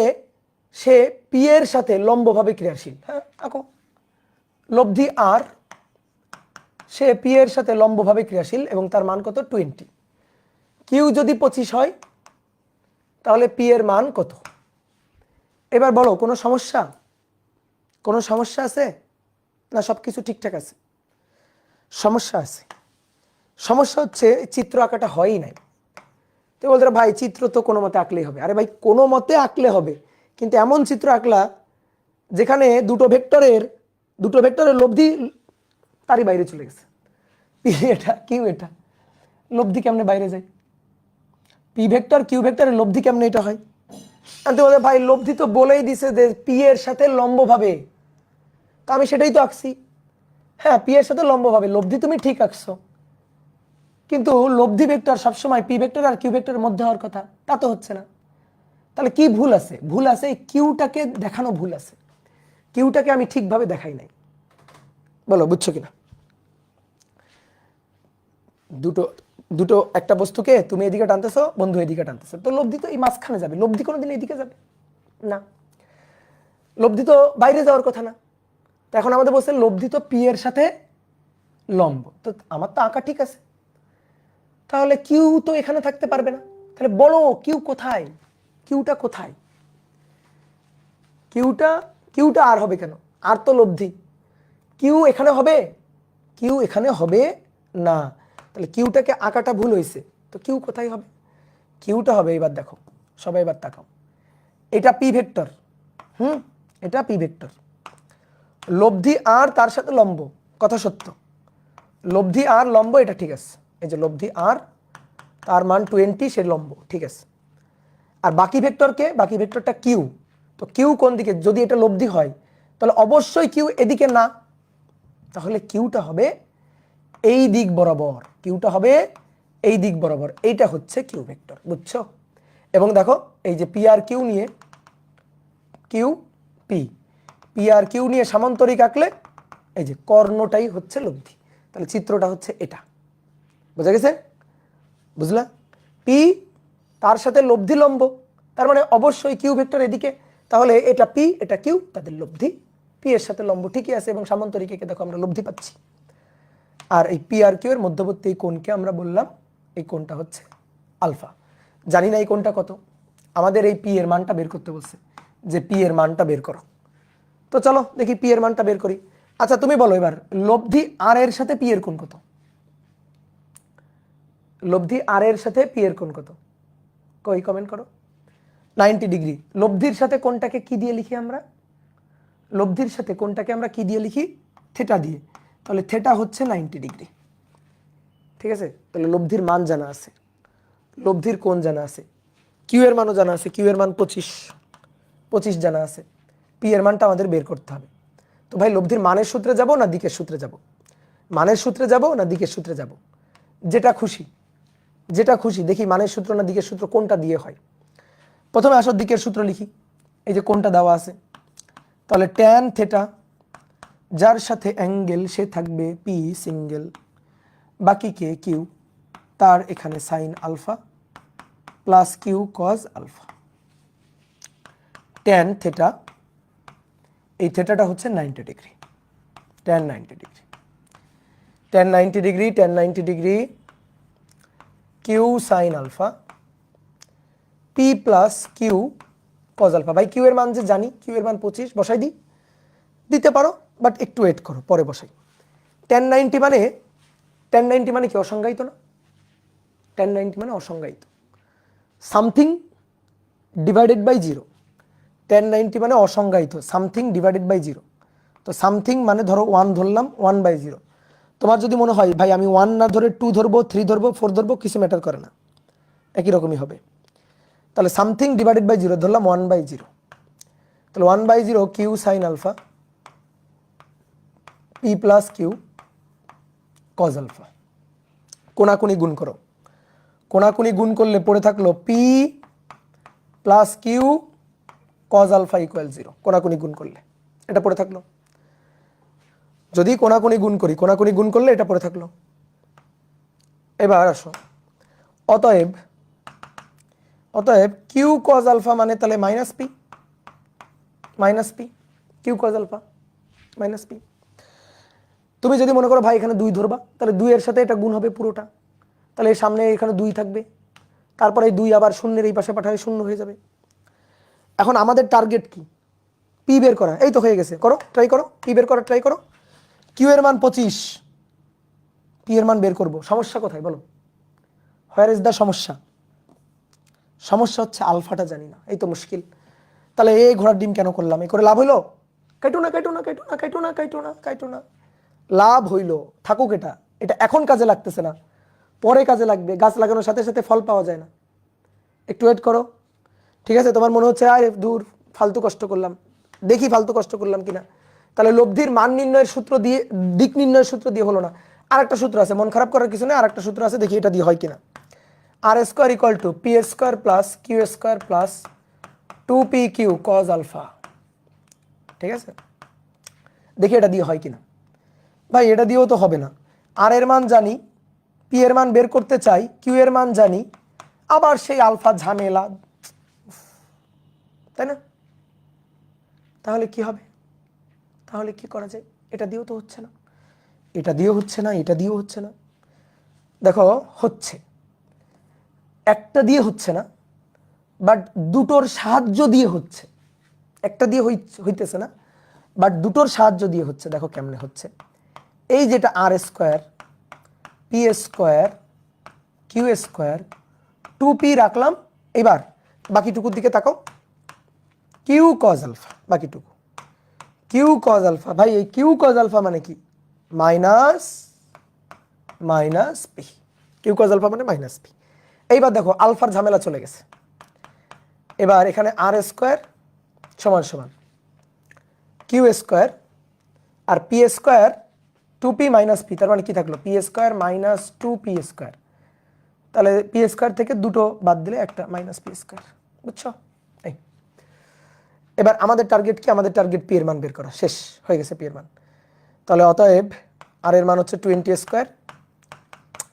সে পি এর সাথে লম্বভাবে ক্রিয়াশীল। হ্যাঁ আঁকো, লব্ধি আর সে পি এর সাথে লম্বভাবে ক্রিয়াশীল এবং তার মান কত 20। কিউ যদি 25 হয় তাহলে পি এর মান কত? এবার বলো কোনো সমস্যা, কোনো সমস্যা আছে না? সব কিছু ঠিকঠাক আছে? সমস্যা আছে। সমস্যা হচ্ছে চিত্র আঁকাটা হয়ই নাই। তো বলতে ভাই চিত্র তো কোনো মতে আঁকলেই হবে। আরে ভাই কোনো মতে আঁকলে হবে, কিন্তু এমন চিত্র আঁকলা যেখানে দুটো ভেক্টরের লব্ধি তারই বাইরে চলে গেছে। পি এটা কিউ এটা, লব্ধি কেমনে বাইরে যায়? পি ভেক্টর কিউ ভেক্টরের লব্ধি কেমনে এটা হয়? ভাই লব্ধি তো বলেই দিছে যে পি এর সাথে লম্বভাবে, তা আমি সেটাই তো আঁকছি। হ্যাঁ পি এর সাথে লম্বভাবে, লব্ধি তুমি ঠিক আঁকছো, কিন্তু লব্ধি ভেক্টর সবসময় পি ভেক্টর আর কিউ ভেক্টরের মধ্যে হওয়ার কথা, তা তো হচ্ছে না। তাহলে কি ভুল আছে? ভুল আছে এই কিউটাকে দেখানো ভুল আছে, কিউটাকে আমি ঠিকভাবে দেখাই নাই। বলো বুঝছো কিনা? দুটো দুটো একটা বস্তুকে তুমি এদিকে টানতেছো, বন্ধু এদিকে টানতেছো, তো লব্ধি তো এই মাঝখানে যাবে, লব্ধি কোনোদিন এদিকে যাবে না, লব্ধি তো বাইরে যাওয়ার কথা না। তো এখন আমাদের বলছে লব্ধি তো পি এর সাথে লম্ব, তো আমার তো আঁকা ঠিক আছে, তাহলে কিউ তো এখানে থাকতে পারবে না। তাহলে বলো কিউ কোথায়? কিউটা কোথায়? কিউটা আর হবে কেন? আর তো লব্ধি, কিউ এখানে হবে? কিউ এখানে হবে না। তাহলে কিউটাকে আঁকাটা ভুল হয়েছে, তো কিউ কোথায় হবে? কিউটা হবে, এবার দেখো সবাই এবার তাকাও, এটা পি ভেক্টর, এটা পি ভেক্টর, লব্ধি আর তার সাথে লম্ব, কথা সত্য, লব্ধি আর লম্ব, এটা ঠিক আছে। এই যে লব্ধি আর তার মান 20, সে লম্ব, ঠিক আছে। আর বাকি ভেক্টরকে, বাকি ভেক্টরটা কিউ, তো কিউ কোন দিকে? যদি এটা লব্ধি হয় তাহলে অবশ্যই কিউ এদিকে না, তাহলে কিউটা হবে এই দিক বরাবর, কিউটা হবে এই দিক বরাবর, এইটা হচ্ছে কিউ ভেক্টর, বুঝছো? এবং দেখো এই যে পি আর কিউ নিয়ে, Q P, P R Q নিয়ে সামান্তরিক আঁকলে এই যে কর্ণটাই হচ্ছে লব্ধি, তাহলে চিত্রটা হচ্ছে এটা, বোঝা গেছে? বুঝলা? পি তার সাথে লব্ধি লম্ব, তার মানে অবশ্যই কিউ ভেক্টর এদিকে, তাহলে এটা পি এটা কিউ, তাদের লব্ধি পি এর সাথে লম্ব ঠিকই আছে, এবং সামান্তরিক একে দেখো আমরা লব্ধি পাচ্ছি। আর এই পি আর কিউ এর মধ্যবর্তী এই কোণকে আমরা বললাম এই কোণটা হচ্ছে আলফা। জানি না এই কোণটা কত, আমাদের এই পি এর মানটা বের করতে বলছে, যে পি এর মানটা বের করো। তো চলো দেখি পি এর মানটা বের করি। আচ্ছা তুমি বলো এবার লব্ধি আর এর সাথে পি এর কোণ কত? লব্ধি আর এর সাথে পি এর কোণ কত? কই কমেন্ট করো। 90 ডিগ্রি। লব্ধির সাথে কোণটাকে কি দিয়ে লিখি আমরা? লব্ধির সাথে কোণটাকে আমরা কি দিয়ে লিখি? থেটা দিয়ে। তাহলে থেটা হচ্ছে 90 ডিগ্রি, ঠিক আছে? তাহলে লব্ধির মান জানা আছে, লব্ধির কোণ জানা আছে, কিউ এর মানও জানা আছে, কিউ এর মান 25 জানা আছে, পি এর মানটা আমাদের বের করতে হবে। তো ভাই লব্ধির মানের সূত্রে যাব না দিকের সূত্রে যাব? মানের সূত্রে যাব না দিকের সূত্রে যাব? যেটা খুশি, যেটা খুশি। দেখি মানের সূত্র না দিকের সূত্র কোনটা দিয়ে হয়। প্রথমে আসো দিকের সূত্র লিখি, এই যে কোনটা দেওয়া আছে, তাহলে ট্যান থেটা যার সাথে অ্যাঙ্গেল সে থাকবে পি সিঙ্গেল, বাকি কে কিউ, তার এখানে sine alpha plus Q cos alpha. Tan theta, এই থেটাটা হচ্ছে 90 degree, tan 90 degree, tan 90 degree, tan 90 degree, Q sine alpha P plus Q cos alpha. ভাই কিউ এর মান যে জানি, কিউ এর মান 25, বসাই দিই, দিতে পারো বাট একটু ওয়েট করো, পরে বসাই। ট্যান 90 মানে, ট্যান 90 মানে কি? অসংজ্ঞায়িত না? ট্যান 90 মানে অসংজ্ঞায়িত, সামথিং ডিভাইডেড বাই 0। ট্যান 90 মানে অসংজ্ঞায়িত, সামথিং ডিভাইডেড বাই 0। তো সামথিং মানে ধরো 1 ধরলাম, 1/0। তোমার যদি মনে হয় ভাই আমি 1 না ধরে 2 ধরবো, 3 ধরবো, 4 ধরবো, কিছু ম্যাটার করে না, একই রকমই হবে। তাহলে সামথিং ডিভাইডেড বাই 0 ধরলাম 1/0, তাহলে 1/0 Q sine alpha P plus Q cos alpha. কোনাকুনি গুণ করো, কোনাকুনি গুণ করলে পড়ে থাকলো P plus Q cos alpha equal 0। কোনাকুনি গুণ করলে এটা পড়ে থাকলো। যদি কোনাকুনি গুণ করি, কোনাকুনি গুণ করলে এটা পড়ে থাকলো। এবার আসো, অতএব কিউ কজ আলফা মানে তাহলে minus P Q cos alpha minus P. তুমি যদি মনে করো ভাই এখানে 2 ধরবা, তাহলে 2 এর সাথে এটা গুণ হবে পুরোটা, তাহলে এর সামনে এখানে 2 থাকবে, তারপরে এই 2 আবার শূন্যের এই পাশে পাঠালে 0 হয়ে যাবে। এখন আমাদের টার্গেট কি? পি বের করা। এই তো হয়ে গেছে, করো, ট্রাই করো, পি বের করা ট্রাই করো। কিউ এর মান 25, পি এর মান বের করব। সমস্যা কোথায় বলো? হোয়ার ইজ দ্য সমস্যা? সমস্যা হচ্ছে আলফাটা জানি না, এই তো মুশকিল। তাহলে এই ঘোড়ার ডিম কেন করলাম? এই করে লাভ হইলো? কাইটো না, লাভ হইলো, থাকুক। এটা এখন কাজে লাগতেছে না, পরে কাজে লাগবে। গাছ লাগানোর সাথে সাথে ফল পাওয়া যায় না, একটু ওয়েট করো। ঠিক আছে, তোমার মনে হচ্ছে আরে দূর ফালতু কষ্ট করলাম, দেখি ফালতু কষ্ট করলাম কিনা। তাহলে লব্ধির মান নির্ণয়ের সূত্র দিয়ে, দিক নির্ণয়ের সূত্র দিয়ে হলো না, আরেকটা সূত্র আছে, মন খারাপ করার কিছু নেই, আরেকটা সূত্র আছে, দেখি এটা দিয়ে হয় কিনা। R square equal to P square plus Q square plus 2p Q cos alpha. ঠিক আছে, দেখি এটা দিয়ে হয় কিনা। ভাই এটা দিয়েও তো হবে না, আর এর মান জানি, পি এর মান বের করতে চাই, কিউ এর মান জানি, আবার সেই আলফা ঝামেলা, তাই না? তাহলে কি হবে? তাহলে কি করা যায়? এটা দিয়েও তো হচ্ছে না, এটা দিয়েও হচ্ছে না, এটা দিয়েও হচ্ছে না। দেখো হচ্ছে, একটা দিয়ে হচ্ছে না, বাট দুটোর সাহায্য দিয়ে হচ্ছে। একটা দিয়ে হইতেছে না, বাট দুটোর সাহায্য দিয়ে হচ্ছে। দেখো কেমনে হচ্ছে। এই যেটা R square P square Q square 2p রাখলাম, এবার বাকিটুকুর দিকে তাকাও, কিউ কজ আলফা, বাকিটুকু কিউ কজ আলফা। ভাই এই কিউ কজ আলফা মানে কি? Minus P. Q cos alpha মানে মাইনাস পি। এইবার দেখো আলফার ঝামেলা চলে গেছে। এবার এখানে আর স্কোয়ার সমান সমান Q square R P square 2p minus P, তার মানে কি থাকলো? P square minus 2p square. তাহলে পি স্কোয়ার থেকে দুটো বাদ দিলে একটা মাইনাস পি স্কোয়ার, বুঝছো? এই এবার আমাদের টার্গেট কি? আমাদের টার্গেট পি এর মান বের করা। শেষ হয়ে গেছে পি এর মান। তাহলে অতএব আর এর মান হচ্ছে 20 স্কোয়ার,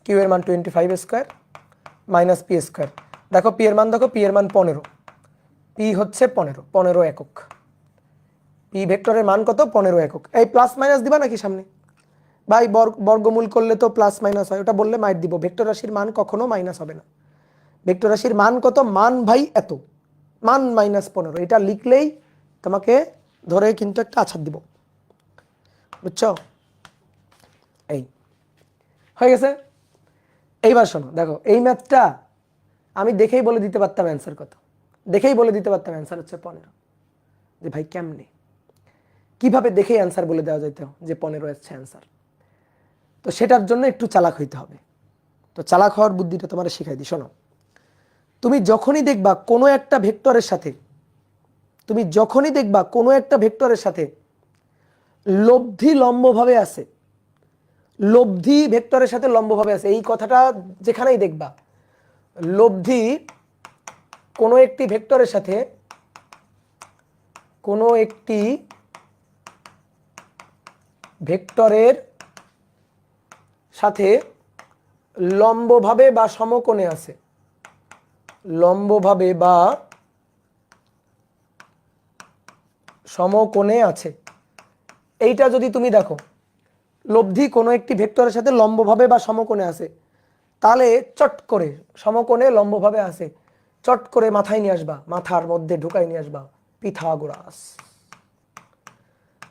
কিউ এর মান 25 স্কোয়ার মাইনাস পি স্কোয়ার। দেখো পি এর মান, দেখো পি এর মান 15, পি হচ্ছে 15 একক। পি ভেক্টরের মান কত? 15 একক। এই প্লাস মাইনাস দিবা নাকি সামনে? ভাই বর্গমূল করলে তো প্লাস মাইনাস হয়, ওটা বললে মাইট দিব। ভেক্টর রাশির মান কখনো মাইনাস হবে না। ভেক্টর রাশির মান কত? মান ভাই এত, মান -15। এটা লিখলেই তোমাকে ধরে কিন্তু একটা আছাড় দিব, বুঝছো? এই হয়ে গেছে। এইবার শোনো, দেখো এই ম্যাথটা আমি দেখেই বলে দিতে পারতাম অ্যান্সার কত, দেখেই বলে দিতে পারতাম অ্যান্সার হচ্ছে 15। যে ভাই কেমনে, কিভাবে দেখেই অ্যান্সার বলে দেওয়া যেত যে 15 হচ্ছে অ্যান্সার? তো সেটার জন্য একটু চালাক হইতে হবে। তো চালাক হওয়ার বুদ্ধিটা তোমার শিখাই দিই। শোনো, তুমি যখনই দেখবা কোনো একটা ভেক্টরের সাথে, তুমি যখনই দেখবা কোনো একটা ভেক্টরের সাথে লব্ধি লম্বভাবে আছে, লব্ধি ভেক্টরের সাথে লম্বভাবে আছে, এই কথাটা যেখানেই দেখবা, লব্ধি কোনো একটি ভেক্টরের সাথে, কোনো একটি ভেক্টরের সাথে লম্বভাবে বা সমকোণে আছে, লম্বভাবে বা সমকোণে আছে, এইটা যদি তুমি দেখো, লব্ধি কোনো একটি ভেক্টরের সাথে লম্বভাবে বা সমকোণে আছে, তাহলে চট করে সমকোণে লম্বভাবে আছে, চট করে মাথায় নিয়ে আসবা, মাথার মধ্যে ঢুকাই নিয়ে আসবা পিথাগোরাস।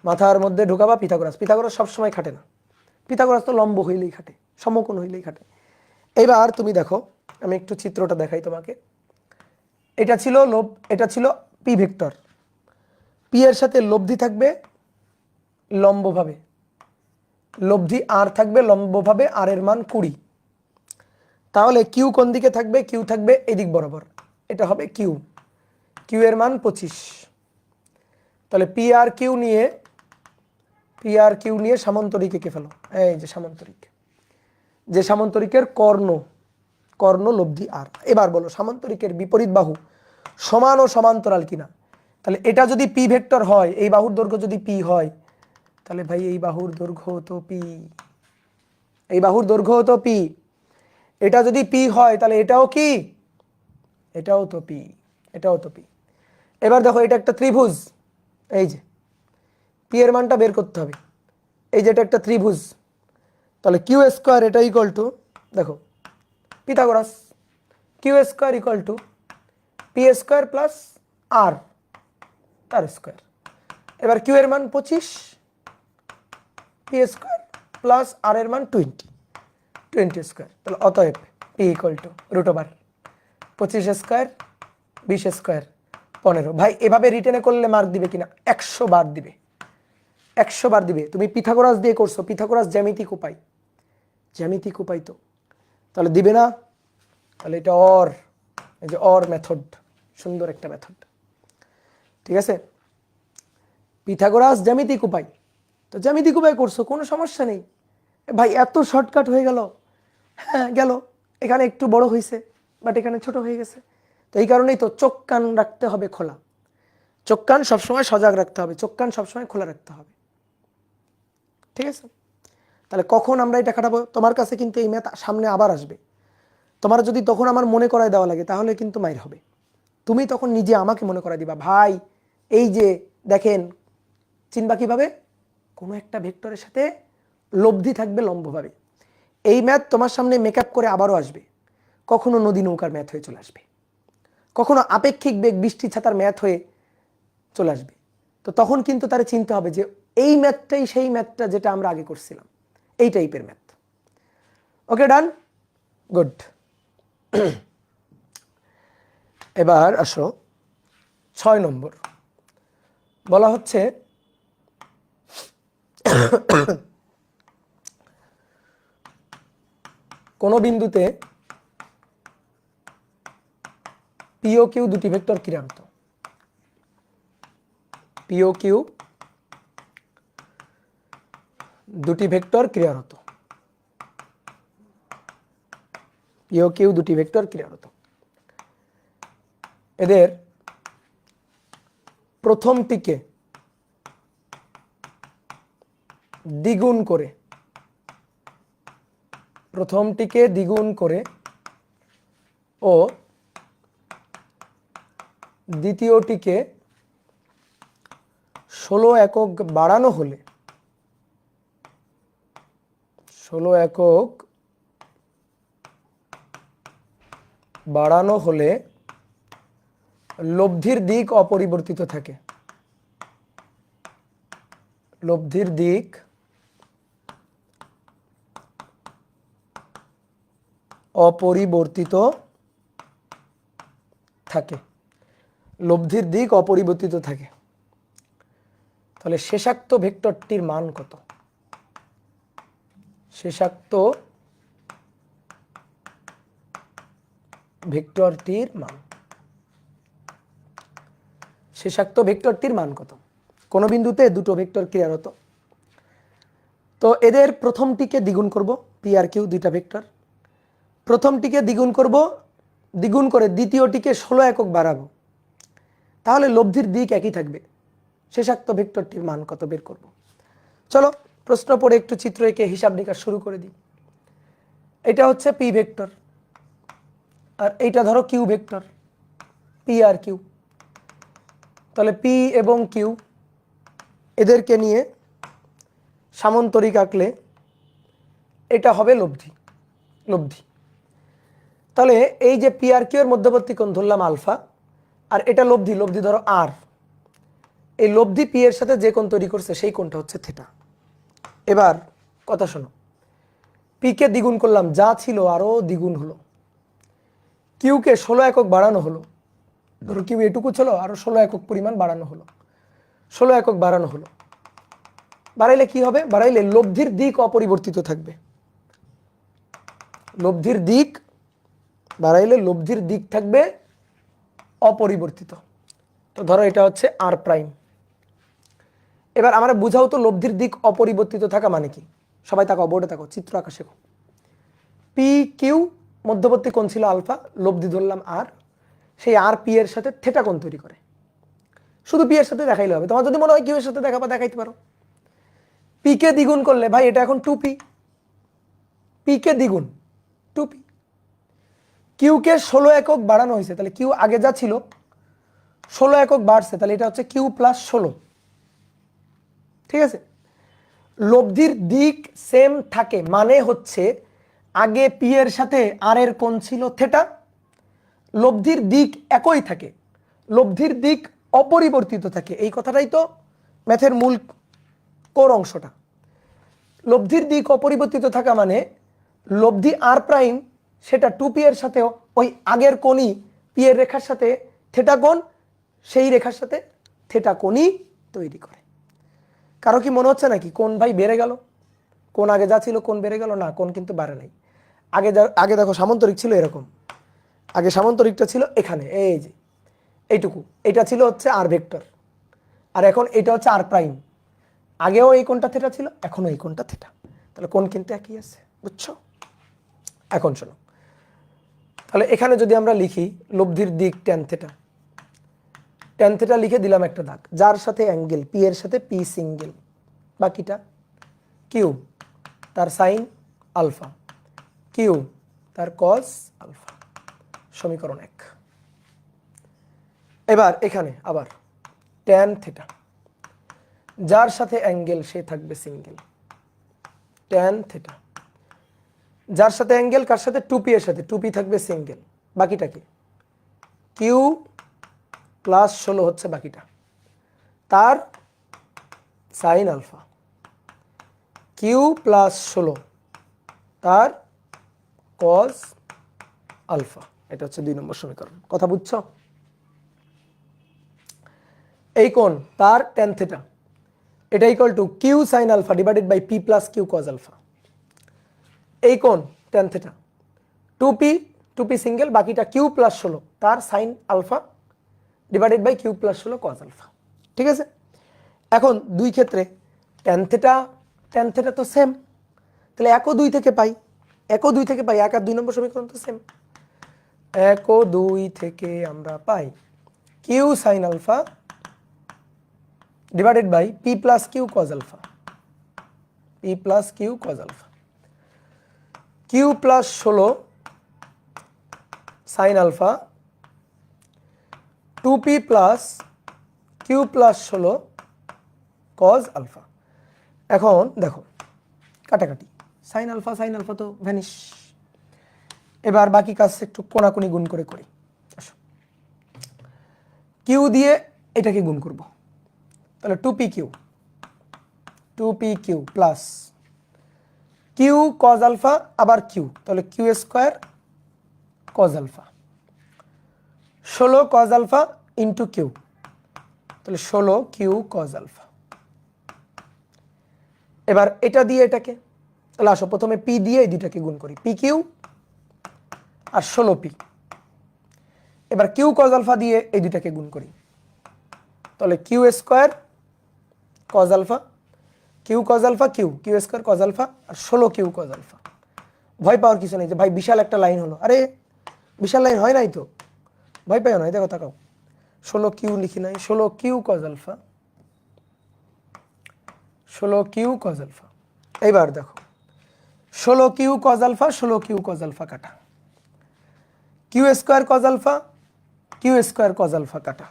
মাথার মধ্যে ঢুকাবা পিথাগোরাস। পিথাগোরাস সবসময় খাটে না, পিথাগোরাস তো লম্ব হইলেই খাটে, সমকোণ হইলেই খাটে। এবার তুমি দেখো, আমি একটু চিত্রটা দেখাই তোমাকে। এটা ছিল এটা ছিল পি ভেক্টর, পি এর সাথে লব্ধি থাকবে লম্বভাবে, লব্ধি আর থাকবে লম্বভাবে, আর এর মান 20। তাহলে কিউ কোন দিকে থাকবে? কিউ থাকবে এদিক বরাবর। এটা হবে কিউ, কিউ এর মান 25। তাহলে পি আর কিউ নিয়ে সামান্তরিক এঁকে ফেলো। এই যে সামান্তরিক, যে সামান্তরিকের কর্ণ লব্ধি আর। এবার বলো সামান্তরিকের বিপরীত বাহু সমান ও সমান্তরাল কিনা। তাহলে এটা যদি পি ভেক্টর হয়, এই বাহুর দৈর্ঘ্য যদি পি হয়, তাহলে ভাই এই বাহুর দৈর্ঘ্য তো পি, এই বাহুর দৈর্ঘ্য তো পি। এটা যদি পি হয় তাহলে এটাও কি, এটাও তো পি, এটাও তো পি। এবার দেখো এটা একটা ত্রিভুজ, এই যে পি এর মানটা বের করতে হবে। এই যে এটা একটা ত্রিভুজ, তাহলে কিউ স্কোয়ার এটা ইকুয়াল টু, দেখো Pythagoras, Q square equal to P square plus R তার স্কোয়ার। এবার কিউ এর মান 25, পি স্কোয়ার প্লাস আর এর মান 20 স্কোয়ার। তাহলে অতএব P equal two √25 square 20 square 15। ভাই এভাবে রিটেনে করলে মার্ক দিবে কিনা? 100 বার দিবে, 100 বার দিবে। তুমি পিথাগোরাস দিয়ে করছো, পিথাগোরাস জ্যামিতিক উপায়, জ্যামিতিক উপায় তো, তাহলে দিবে না? তাহলে এটা অর, এই যে অর মেথড, সুন্দর একটা মেথড, ঠিক আছে। পিথাগোরাস জ্যামিতিক উপায়, তো জ্যামিতিক উপায় করছো, কোনো সমস্যা নেই। ভাই এত শর্টকাট হয়ে গেল, হ্যাঁ গেল, এখানে একটু বড় হয়েছে বাট এখানে ছোট হয়ে গেছে। তো এই কারণেই তো চোখ কান রাখতে হবে খোলা, চোখ কান সবসময় সজাগ রাখতে হবে, চোখ কান সবসময় খোলা রাখতে হবে, ঠিক আছে। তাহলে কখন আমরা এটা খাটাবো? তোমার কাছে কিন্তু এই ম্যাথ সামনে আবার আসবে, তোমার যদি তখন আমার মনে করায় দেওয়া লাগে তাহলে কিন্তু মাইর হবে। তুমি তখন নিজে আমাকে মনে করায় দিবা, ভাই এই যে দেখেন, চিনবা কিভাবে? কোনো একটা ভেক্টরের সাথে লব্ধি থাকবে লম্বভাবে। এই ম্যাথ তোমার সামনে মেকআপ করে আবারও আসবে, কখনো নদী নৌকার ম্যাথ হয়ে চলে আসবে, কখনো আপেক্ষিক বেগ বৃষ্টি ছাতার ম্যাথ হয়ে চলে আসবে। তো তখন কিন্তু তারা চিনতে হবে যে এই ম্যাথটাই সেই ম্যাথটা যেটা আমরা আগে করছিলাম, এই টাইপের ম্যাথ। ওকে ডান, গুড। এবার আসো 6 নম্বর, বলা হচ্ছে কোন বিন্দুতে পি ও কিউ দুটি ভেক্টর ক্রিয়ারত, পি ও কিউ দুটি ভেক্টর ক্রিয়ারত, পি ও কিউ দুটি ভেক্টর ক্রিয়ারত। এদের প্রথমটিকে দ্বিগুণ করে, প্রথমটিকে দ্বিগুণ করে ও দ্বিতীয়টিকে 16 একক বাড়ানো হলে, 16 একক বাড়ানো হলে লব্ধির দিক অপরিবর্তিত থাকে, লব্ধির দিক অপরিবর্তিত থাকে, লব্ধির দিক অপরিবর্তিত থাকে। তাহলে শেষাক্ত ভেক্টরটির মান কত? শেষাক্ত ভেক্টরটির মান, শেষাক্ত ভেক্টরটির মান কত? কোন বিন্দুতে দুটো ভেক্টর ক্রিয়ারত, তো এদের প্রথমটিকে দ্বিগুণ করব, পি আর কিউ দুইটা ভেক্টর, প্রথমটিকে দ্বিগুণ করব, দ্বিগুণ করে দ্বিতীয়টিকে 16 একক বাড়াবো, তাহলে লব্ধির দিক একই থাকবে। শেষাক্ত ভেক্টরটির মান কত বের করব? চলো প্রশ্ন পড়ে একটু চিত্র এঁকে হিসাব নিকাশ শুরু করে দিই। এটা হচ্ছে পি ভেক্টর, আর এইটা ধরো Q vector, P R Q. তাহলে পি এবং কিউ এদেরকে নিয়ে সামান্তরিক আঁকলে এটা হবে লব্ধি, লব্ধি। তাহলে এই যে পি আর কিউ এর মধ্যবর্তী কোণ ধরলাম আলফা, আর এটা লব্ধি, লব্ধি ধরো আর, এই লব্ধি পি এর সাথে যে কোণ তৈরি করছে সেই কোণটা হচ্ছে থিটা। এবার কথা শোনো, পি কে দ্বিগুণ করলাম, যা ছিল আরো দ্বিগুণ হলো, কিউকে 16 একক বাড়ানো হলো, ধরো কিউ এটুকু ছিল, আরো 16 একক পরিমাণ বাড়ানো হলো, 16 একক বাড়ানো হলো। বাড়াইলে কি হবে? বাড়াইলে লব্ধির দিক অপরিবর্তিত থাকবে, লব্ধির দিক বাড়াইলে লব্ধির দিক থাকবে অপরিবর্তিত। তো ধরো এটা হচ্ছে আর প্রাইম। এবার আমরা বুঝাও তো লব্ধির দিক অপরিবর্তিত থাকা মানে কি। সবাই তাকাও, বোর্ডে তাকাও, চিত্র আঁকা শেখো। পি কিউ মধ্যবর্তী কোণ ছিল আলফা, লব্ধি ধরলাম আর, সেই আর পি এর সাথে থেটা কোণ তৈরি করে। শুধু পি এর সাথে দেখাইলে হবে, তোমার যদি মনে হয় কিউ এর সাথে দেখাবা দেখাইতে পারো। পি কে দ্বিগুণ করলে ভাই এটা এখন 2p, পি কে দ্বিগুণ 2p। কিউ কে 16 একক বাড়ানো হয়েছে, তাহলে কিউ আগে যা ছিল 16 একক বাড়ছে, তাহলে এটা হচ্ছে কিউ প্লাস 16। ঠিক আছে, লব্ধির দিক সেম থাকে মানে হচ্ছে আগে পি এর সাথে আর এর কোণ ছিল থেটা, লব্ধির দিক একই থাকে, লব্ধির দিক অপরিবর্তিত থাকে। এই কথাটাই তো ম্যাথের মূল কোর অংশটা। লব্ধির দিক অপরিবর্তিত থাকা মানে লব্ধি আর প্রাইম সেটা 2p এর সাথেও ওই আগের কোণই পি এর রেখার সাথে থেটা কোণ, সেই রেখার সাথে থেটা কোণই তৈরি করে। কারো কি মনে হচ্ছে নাকি কোণ ভাই বেড়ে গেল? কোণ আগে যা ছিল কোণ বেড়ে গেল? না, কোণ কিন্তু বাড়ে নাই। আগে দেখো সামান্তরিক ছিল এরকম, আগে সামান্তরিকটা ছিল এখানে, এই যে এইটুকু, এটা ছিল হচ্ছে আর ভেক্টর, আর এখন এটা হচ্ছে আর প্রাইম। আগেও এই কোণটা থেটা ছিল, এখনও এই কোণটা থেটা, তাহলে কোণ কিন্তু একই আছে, বুঝছো? এখন শোনো, তাহলে এখানে যদি আমরা লিখি লব্ধির দিক ট্যান থেটা, ট্যান থেটা লিখে দিলাম একটা দাগ, যার সাথে অ্যাঙ্গেল পি এর সাথে পি সিঙ্গেল, বাকিটা কিউ তার সাইন আলফা, কিউ তার কস আলফা, সমীকরণ 1। এবার এখানে আবার ট্যান থেটা, যার সাথে অ্যাঙ্গেল সে থাকবে সিঙ্গেল, ট্যান থেটা, যার সাথে অ্যাঙ্গেল কার সাথে 2p এর সাথে, 2p থাকবে সিঙ্গেল, বাকিটা কি কিউ প্লাস 16 হচ্ছে বাকিটা, তার সাইন আলফা, কিউ প্লাস 16 তার কস আলফা। এটা হচ্ছে 2 নম্বর সমীকরণ। কথা বুঝছো? এই কোণ তার ট্যান থেটা, এটা equal to Q sine alpha divided by P plus Q cos alpha. এই কোণ ট্যান থেটা 2p সিঙ্গেল, বাকিটা কিউ প্লাস 16 তার sine alpha divided by Q plus 16 cos alpha. ঠিক আছে, এখন দুই ক্ষেত্রে ট্যান থেটা তো সেম, তাহলে 1 ও 2 থেকে পাই, 1 ও 2 থেকে পাই, 1 আর 2 নম্বর সমীকরণ তো সেম। 1 ও 2 থেকে আমরা পাই Q sine alpha divided by P plus Q cos alpha, P plus Q cos alpha, Q plus 16 sine alpha 2p plus Q plus 16 cos alpha. এখন দেখো কাটাকাটি, সাইন আলফা তো ভ্যানিশ। এবার বাকি কাজ একটু কোনাকুনি গুণ করে করি। আসো, কিউ দিয়ে এটাকে গুণ করব, তাহলে 2p Q plus Q cos alpha আবার কিউ, তাহলে Q square cos alpha, 16 cos alpha into Q, তাহলে 16 কিউ কজ আলফা। এবার এটা দিয়ে এটাকে, তাহলে আসো প্রথমে পি দিয়ে এই দুটাকে গুণ করি, পি কিউ আর 16p। এবার কিউ কজ আলফা দিয়ে এই দুটাকে গুণ করি, তাহলে Q square cos alpha, Q cos alpha Q square cos alpha আর 16 কিউ কজ আলফা। ভয় পাওয়ার কিছু নেই যে ভাই বিশাল একটা লাইন হলো, আরে বিশাল লাইন হয় নাই তো, ভয় পাইও না। দেখো তাকাও, 16 কিউ লিখি নাই, 16 Q cos alpha, 16 Q cos alpha. এইবার দেখো 16 Q cos alpha 16 Q cos alpha কাটা, কিউ স্কোয়ার কজ আলফা কাটা,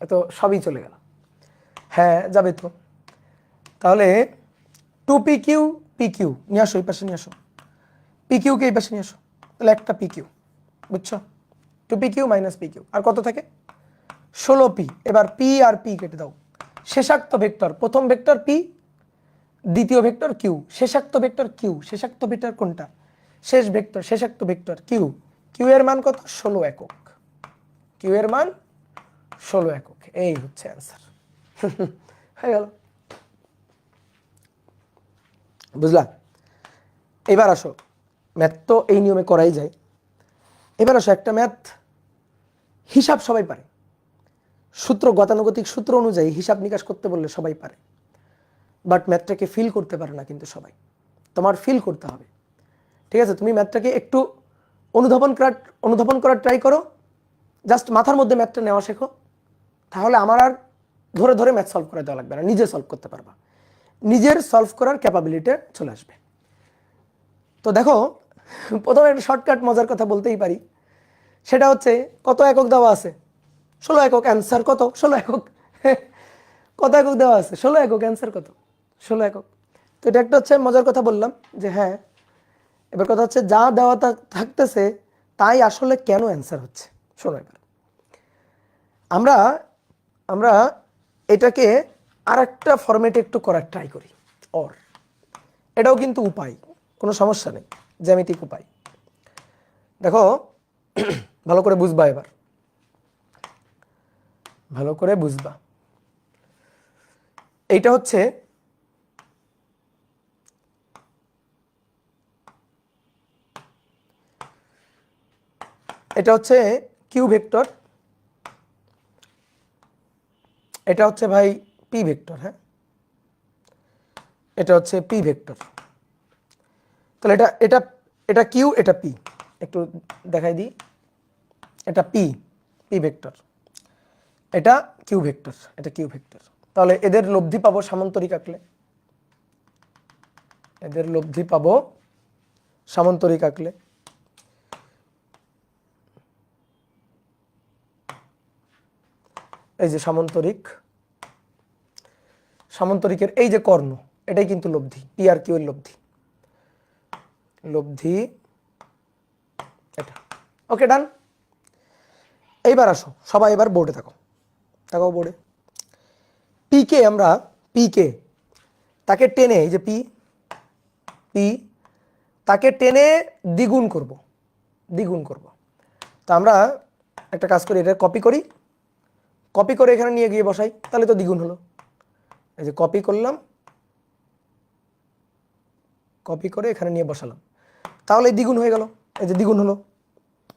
এত সবই চলে গেল। হ্যাঁ যাবে তো, তাহলে 2p কিউ পি কিউ নিয়ে আসো, এই পাশে নিয়ে আসো, পি কিউকে এই পাশে নিয়ে আসো, তাহলে একটা পি কিউ, বুঝছো? 2p Q minus P Q, আর কত থাকে 16p। এবার পি আর পি কেটে দাও, শেষাক্ত ভেক্টর, প্রথম ভেক্টর পি, দ্বিতীয় ভেক্টর কিউ, শেষাক্ত ভেক্টর কিউ, শেষাক্ত ভেক্টর কোনটা? শেষ ভেক্টর, শেষাক্ত ভেক্টর কিউ, কিউ এর মান কত? 16 একক, কিউ এর মান 16 একক। এই হচ্ছে অ্যান্সার। হয়ে গেল, বুঝলা? এবার আসো, ম্যাথ তো এই নিয়মে করাই যায়। এবার আসো একটা ম্যাথ হিসাব সবাই পারে, সূত্র গতানুগতিক সূত্র অনুযায়ী হিসাব নিকাশ করতে বললে সবাই পারে, বাট ম্যাথটাকে ফিল করতে পারে না কিন্তু সবাই। তোমার ফিল করতে হবে, ঠিক আছে? তুমি ম্যাথটাকে একটু অনুধাবন করার ট্রাই করো, জাস্ট মাথার মধ্যে ম্যাথটা নেওয়া শেখো, তাহলে আমার আর ধরে ধরে ম্যাথ সলভ করে দেওয়া লাগবে না, নিজে সলভ করতে পারবা, নিজের সলভ করার ক্যাপাবিলিটি চলে আসবে। তো দেখো, প্রথমে একটা শর্টকাট মজার কথা বলতেই পারি, সেটা হচ্ছে কত একক দেওয়া আছে? 16 একক। অ্যান্সার কত? 16 একক। কত একক দেওয়া আছে? 16 একক। অ্যান্সার কত? 16 একক। তো এটা একটা হচ্ছে মজার কথা বললাম যে হ্যাঁ, এবার কথা হচ্ছে যা দেওয়া থাকতেছে তাই আসলে কেন অ্যান্সার হচ্ছে। শোনো, এবার আমরা আমরা এটাকে আর একটা ফরম্যাটে একটু করার ট্রাই করি। অর, এটাও কিন্তু উপায়, কোনো সমস্যা নেই, জ্যামিতিক উপায়। দেখো, ভালো করে বুঝবা, এবার ভালো করে বুঝবা। এইটা হচ্ছে কিউ ভেক্টর, এটা হচ্ছে ভাই পি ভেক্টর। হ্যাঁ, এটা হচ্ছে পি ভেক্টর। তাহলে এটা এটা এটা কিউ, এটা পি, একটু দেখাই দিই। এটা পি ভেক্টর, এটা কিউ ভেক্টর, এটা কিউ ভেক্টর। তাহলে এদের লব্ধি পাবো সামান্তরিক আঁকলে, এদের লব্ধি পাবো সামান্তরিক আঁকলে। এই যে সামান্তরিকের এই যে কর্ণ, এটাই কিন্তু লব্ধি, পি আর কিউ এর লব্ধি এটা। ওকে, ডান। এইবার আসো সবাই, এবার বোর্ডে থাকো বোর্ডে। পিকে আমরা তাকে টেনে, এই যে পি তাকে টেনে দ্বিগুণ করব। তো আমরা একটা কাজ করি, এটা কপি করে এখানে নিয়ে গিয়ে বসাই, তাহলে তো দ্বিগুণ হলো। এই যে কপি করলাম, কপি করে এখানে নিয়ে বসালাম, তাহলে দ্বিগুণ হয়ে গেল। এই যে দ্বিগুণ হলো।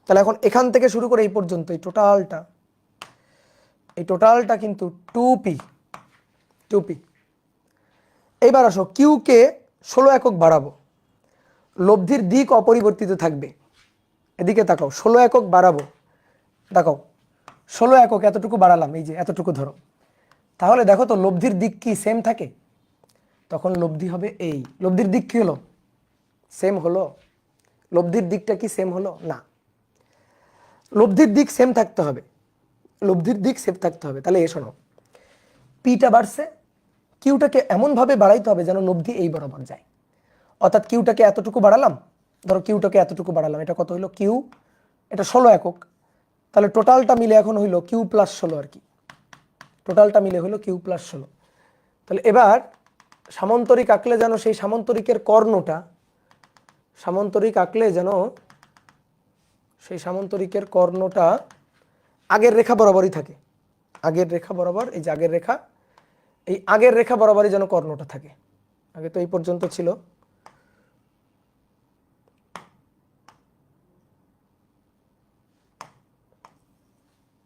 তাহলে এখন এখান থেকে শুরু করে এই পর্যন্ত এই টোটালটা কিন্তু 2p। এইবার আসো, কিউকে 16 একক বাড়াবো, লব্ধির দিক অপরিবর্তিত থাকবে। এদিকে তাকাও, 16 একক বাড়াবো, দেখাও 16 একক এতটুকু বাড়ালাম, এই যে এতটুকু ধরো, তাহলে দেখো তো লব্ধির দিক কি সেম থাকে? তখন লব্ধি হবে এই, লব্ধির দিক কি হলো? সেম হলো। লব্ধির দিকটা কি সেম হলো? না, লব্ধির দিক সেম থাকতে হবে, তাহলে এ শোনো, পিটা বাড়ছে, কিউটাকে এমনভাবে বাড়াইতে হবে যেন লব্ধি এই বরাবর যায়। অর্থাৎ কিউটাকে এতটুকু বাড়ালাম, ধরো কিউটাকে এতটুকু বাড়ালাম, এটা কত হইলো? কিউ, এটা 16 একক, তাহলে টোটালটা মিলে এখন হইলো কিউ প্লাস 16 আর কি, টোটালটা মিলে হইলো কিউ প্লাস 16। তাহলে এবার সামান্তরিক আঁকলে যেন সেই সামান্তরিকের কর্ণটা, আগের রেখা বরাবরই থাকে, আগের রেখা বরাবর, এই যে আগের রেখা বরাবরই যেন কর্ণটা থাকে। আগে তো এই পর্যন্ত ছিল,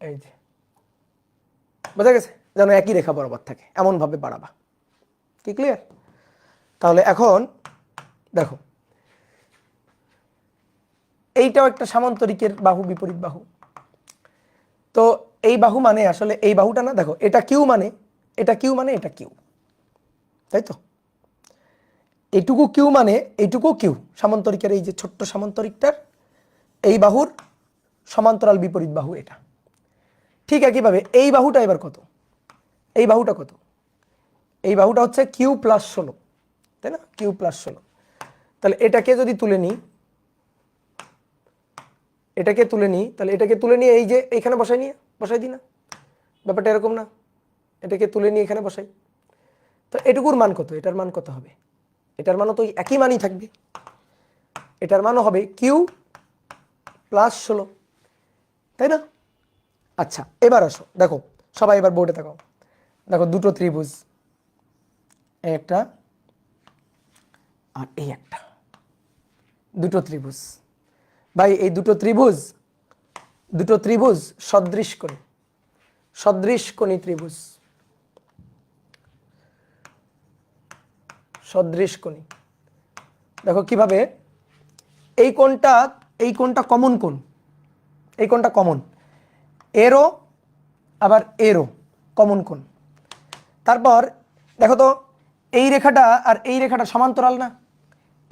এই যে বোঝা গেছে, যেন একই রেখা বরাবর থাকে, এমন ভাবে বাড়াবা। কি ক্লিয়ার? তাহলে এখন দেখো, এইটাও একটা সামান্তরিকের বাহু, বিপরীত বাহু। তো এই বাহু মানে আসলে এই বাহুটা না, দেখো এটা কিউ মানে এটা কিউ, তাই তো? এইটুকু কিউ মানে এইটুকু কিউ, সামান্তরিকের এই যে ছোট্ট সামান্তরিকটার এই বাহুর সমান্তরাল বিপরীত বাহু এটা। ঠিক একইভাবে এই বাহুটা এবার কত? এই বাহুটা কত? এই বাহুটা হচ্ছে কিউ প্লাস 16, তাই না? Q plus 16। তাহলে এটাকে যদি তুলে নিই, তাহলে এটাকে তুলে নিয়ে এই যে এইখানে বসাই দিই না? ব্যাপারটা এরকম না? এটাকে তুলে নিয়ে এখানে বসাই, তো এটুকুর মান কত? এটার মান কত হবে? এটার মানও তো একই মানই থাকবে, এটার মানও হবে কিউ প্লাস 16, তাই না? আচ্ছা, এবার আসো, দেখো সবাই এবার বোর্ডে তাকাও, দেখো দুটো ত্রিভুজ, একটা আর এই একটা, দুটো ত্রিভুজ। ভাই এই দুটো ত্রিভুজ দুটো ত্রিভুজ সদৃশকোণী, সদৃশকোণী ত্রিভুজ, সদৃশকোণী। দেখো কিভাবে, এই কোণটা কমন কোণ, এই কোণটা কমন, এরও আবার এরও কমন কোণ। তারপর দেখো তো এই রেখাটা আর এই রেখাটা সমান্তরাল না?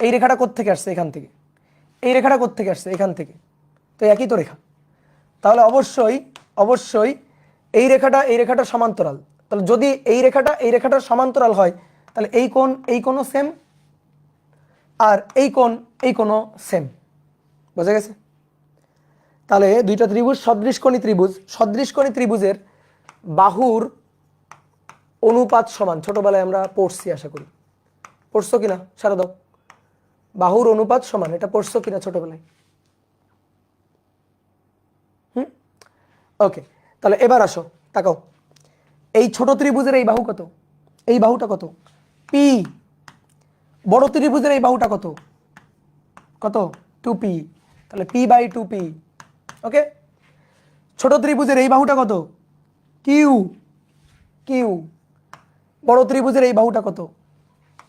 এই রেখাটা কোত্থেকে আসছে? এখান থেকে। এই রেখাটা কোত্থেকে আসছে? এখান থেকে। তো একই তো রেখা, তাহলে অবশ্যই অবশ্যই এই রেখাটা সমান্তরাল। তাহলে যদি এই রেখাটার সমান্তরাল হয় তাহলে এই কোণও সেম, আর এই কোণও সেম। বোঝা গেছে? তাহলে দুইটা ত্রিভুজ সদৃশকোণী ত্রিভুজ, সদৃশকোণী ত্রিভুজের বাহুর অনুপাত সমান। ছোটবেলায় আমরা পড়ছি, আশা করি পড়ছো কিনা, সারা দাও। বাহুর অনুপাত সমান, এটা পড়ছো কিনা ছোটবেলায়? ওকে, তাহলে এবার আসো, তাকাও। এই ছোট ত্রিভুজের এই বাহু কত? এই বাহুটা কত? পি। বড় ত্রিভুজের এই বাহুটা কত? কত? 2p। তাহলে p/2p। ওকে, ছোট ত্রিভুজের এই বাহুটা কত? কিউ। কিউ। বড় ত্রিভুজের এই বাহুটা কত?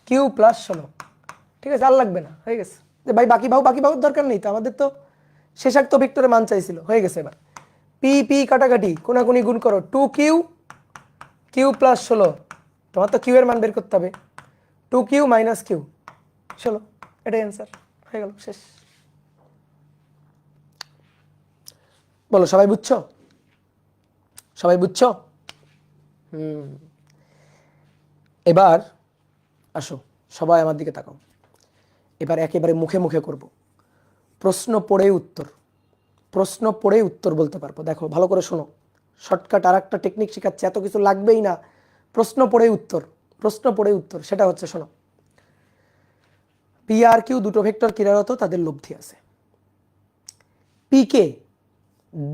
Q plus 16। ঠিক আছে, আর লাগবে না, হয়ে গেছে। যে ভাই বাকি বাহুর দরকার নেই তো, আমাদের তো শেষাক্ত ভেক্টরের মান চাইছিল, হয়ে গেছে। এবার পি পি কাটাকাটি, কোনাকুনি গুণ করো, 2q, কিউ প্লাস 16। তোমার তো কিউ এর মান বের করতে হবে, 2q - q 16, এটাই অ্যান্সার, হয়ে গেল, শেষ। বলো, সবাই বুঝছো? সবাই বুঝছো? এবার আসো, সবাই আমার দিকে তাকাও। এবার একেবারে মুখে মুখে করব, প্রশ্ন পড়েই উত্তর, প্রশ্ন পড়েই উত্তর বলতে পারবো। দেখো ভালো করে শোনো, শর্টকাট আর একটা টেকনিক শেখাচ্ছি, এত কিছু লাগবেই না। প্রশ্ন পড়েই উত্তর, প্রশ্ন পড়েই উত্তর। সেটা হচ্ছে, শোনো, পি আর কিউ দুটো ভেক্টর ক্রিয়ারত, তাদের লব্ধি আছে। পি কে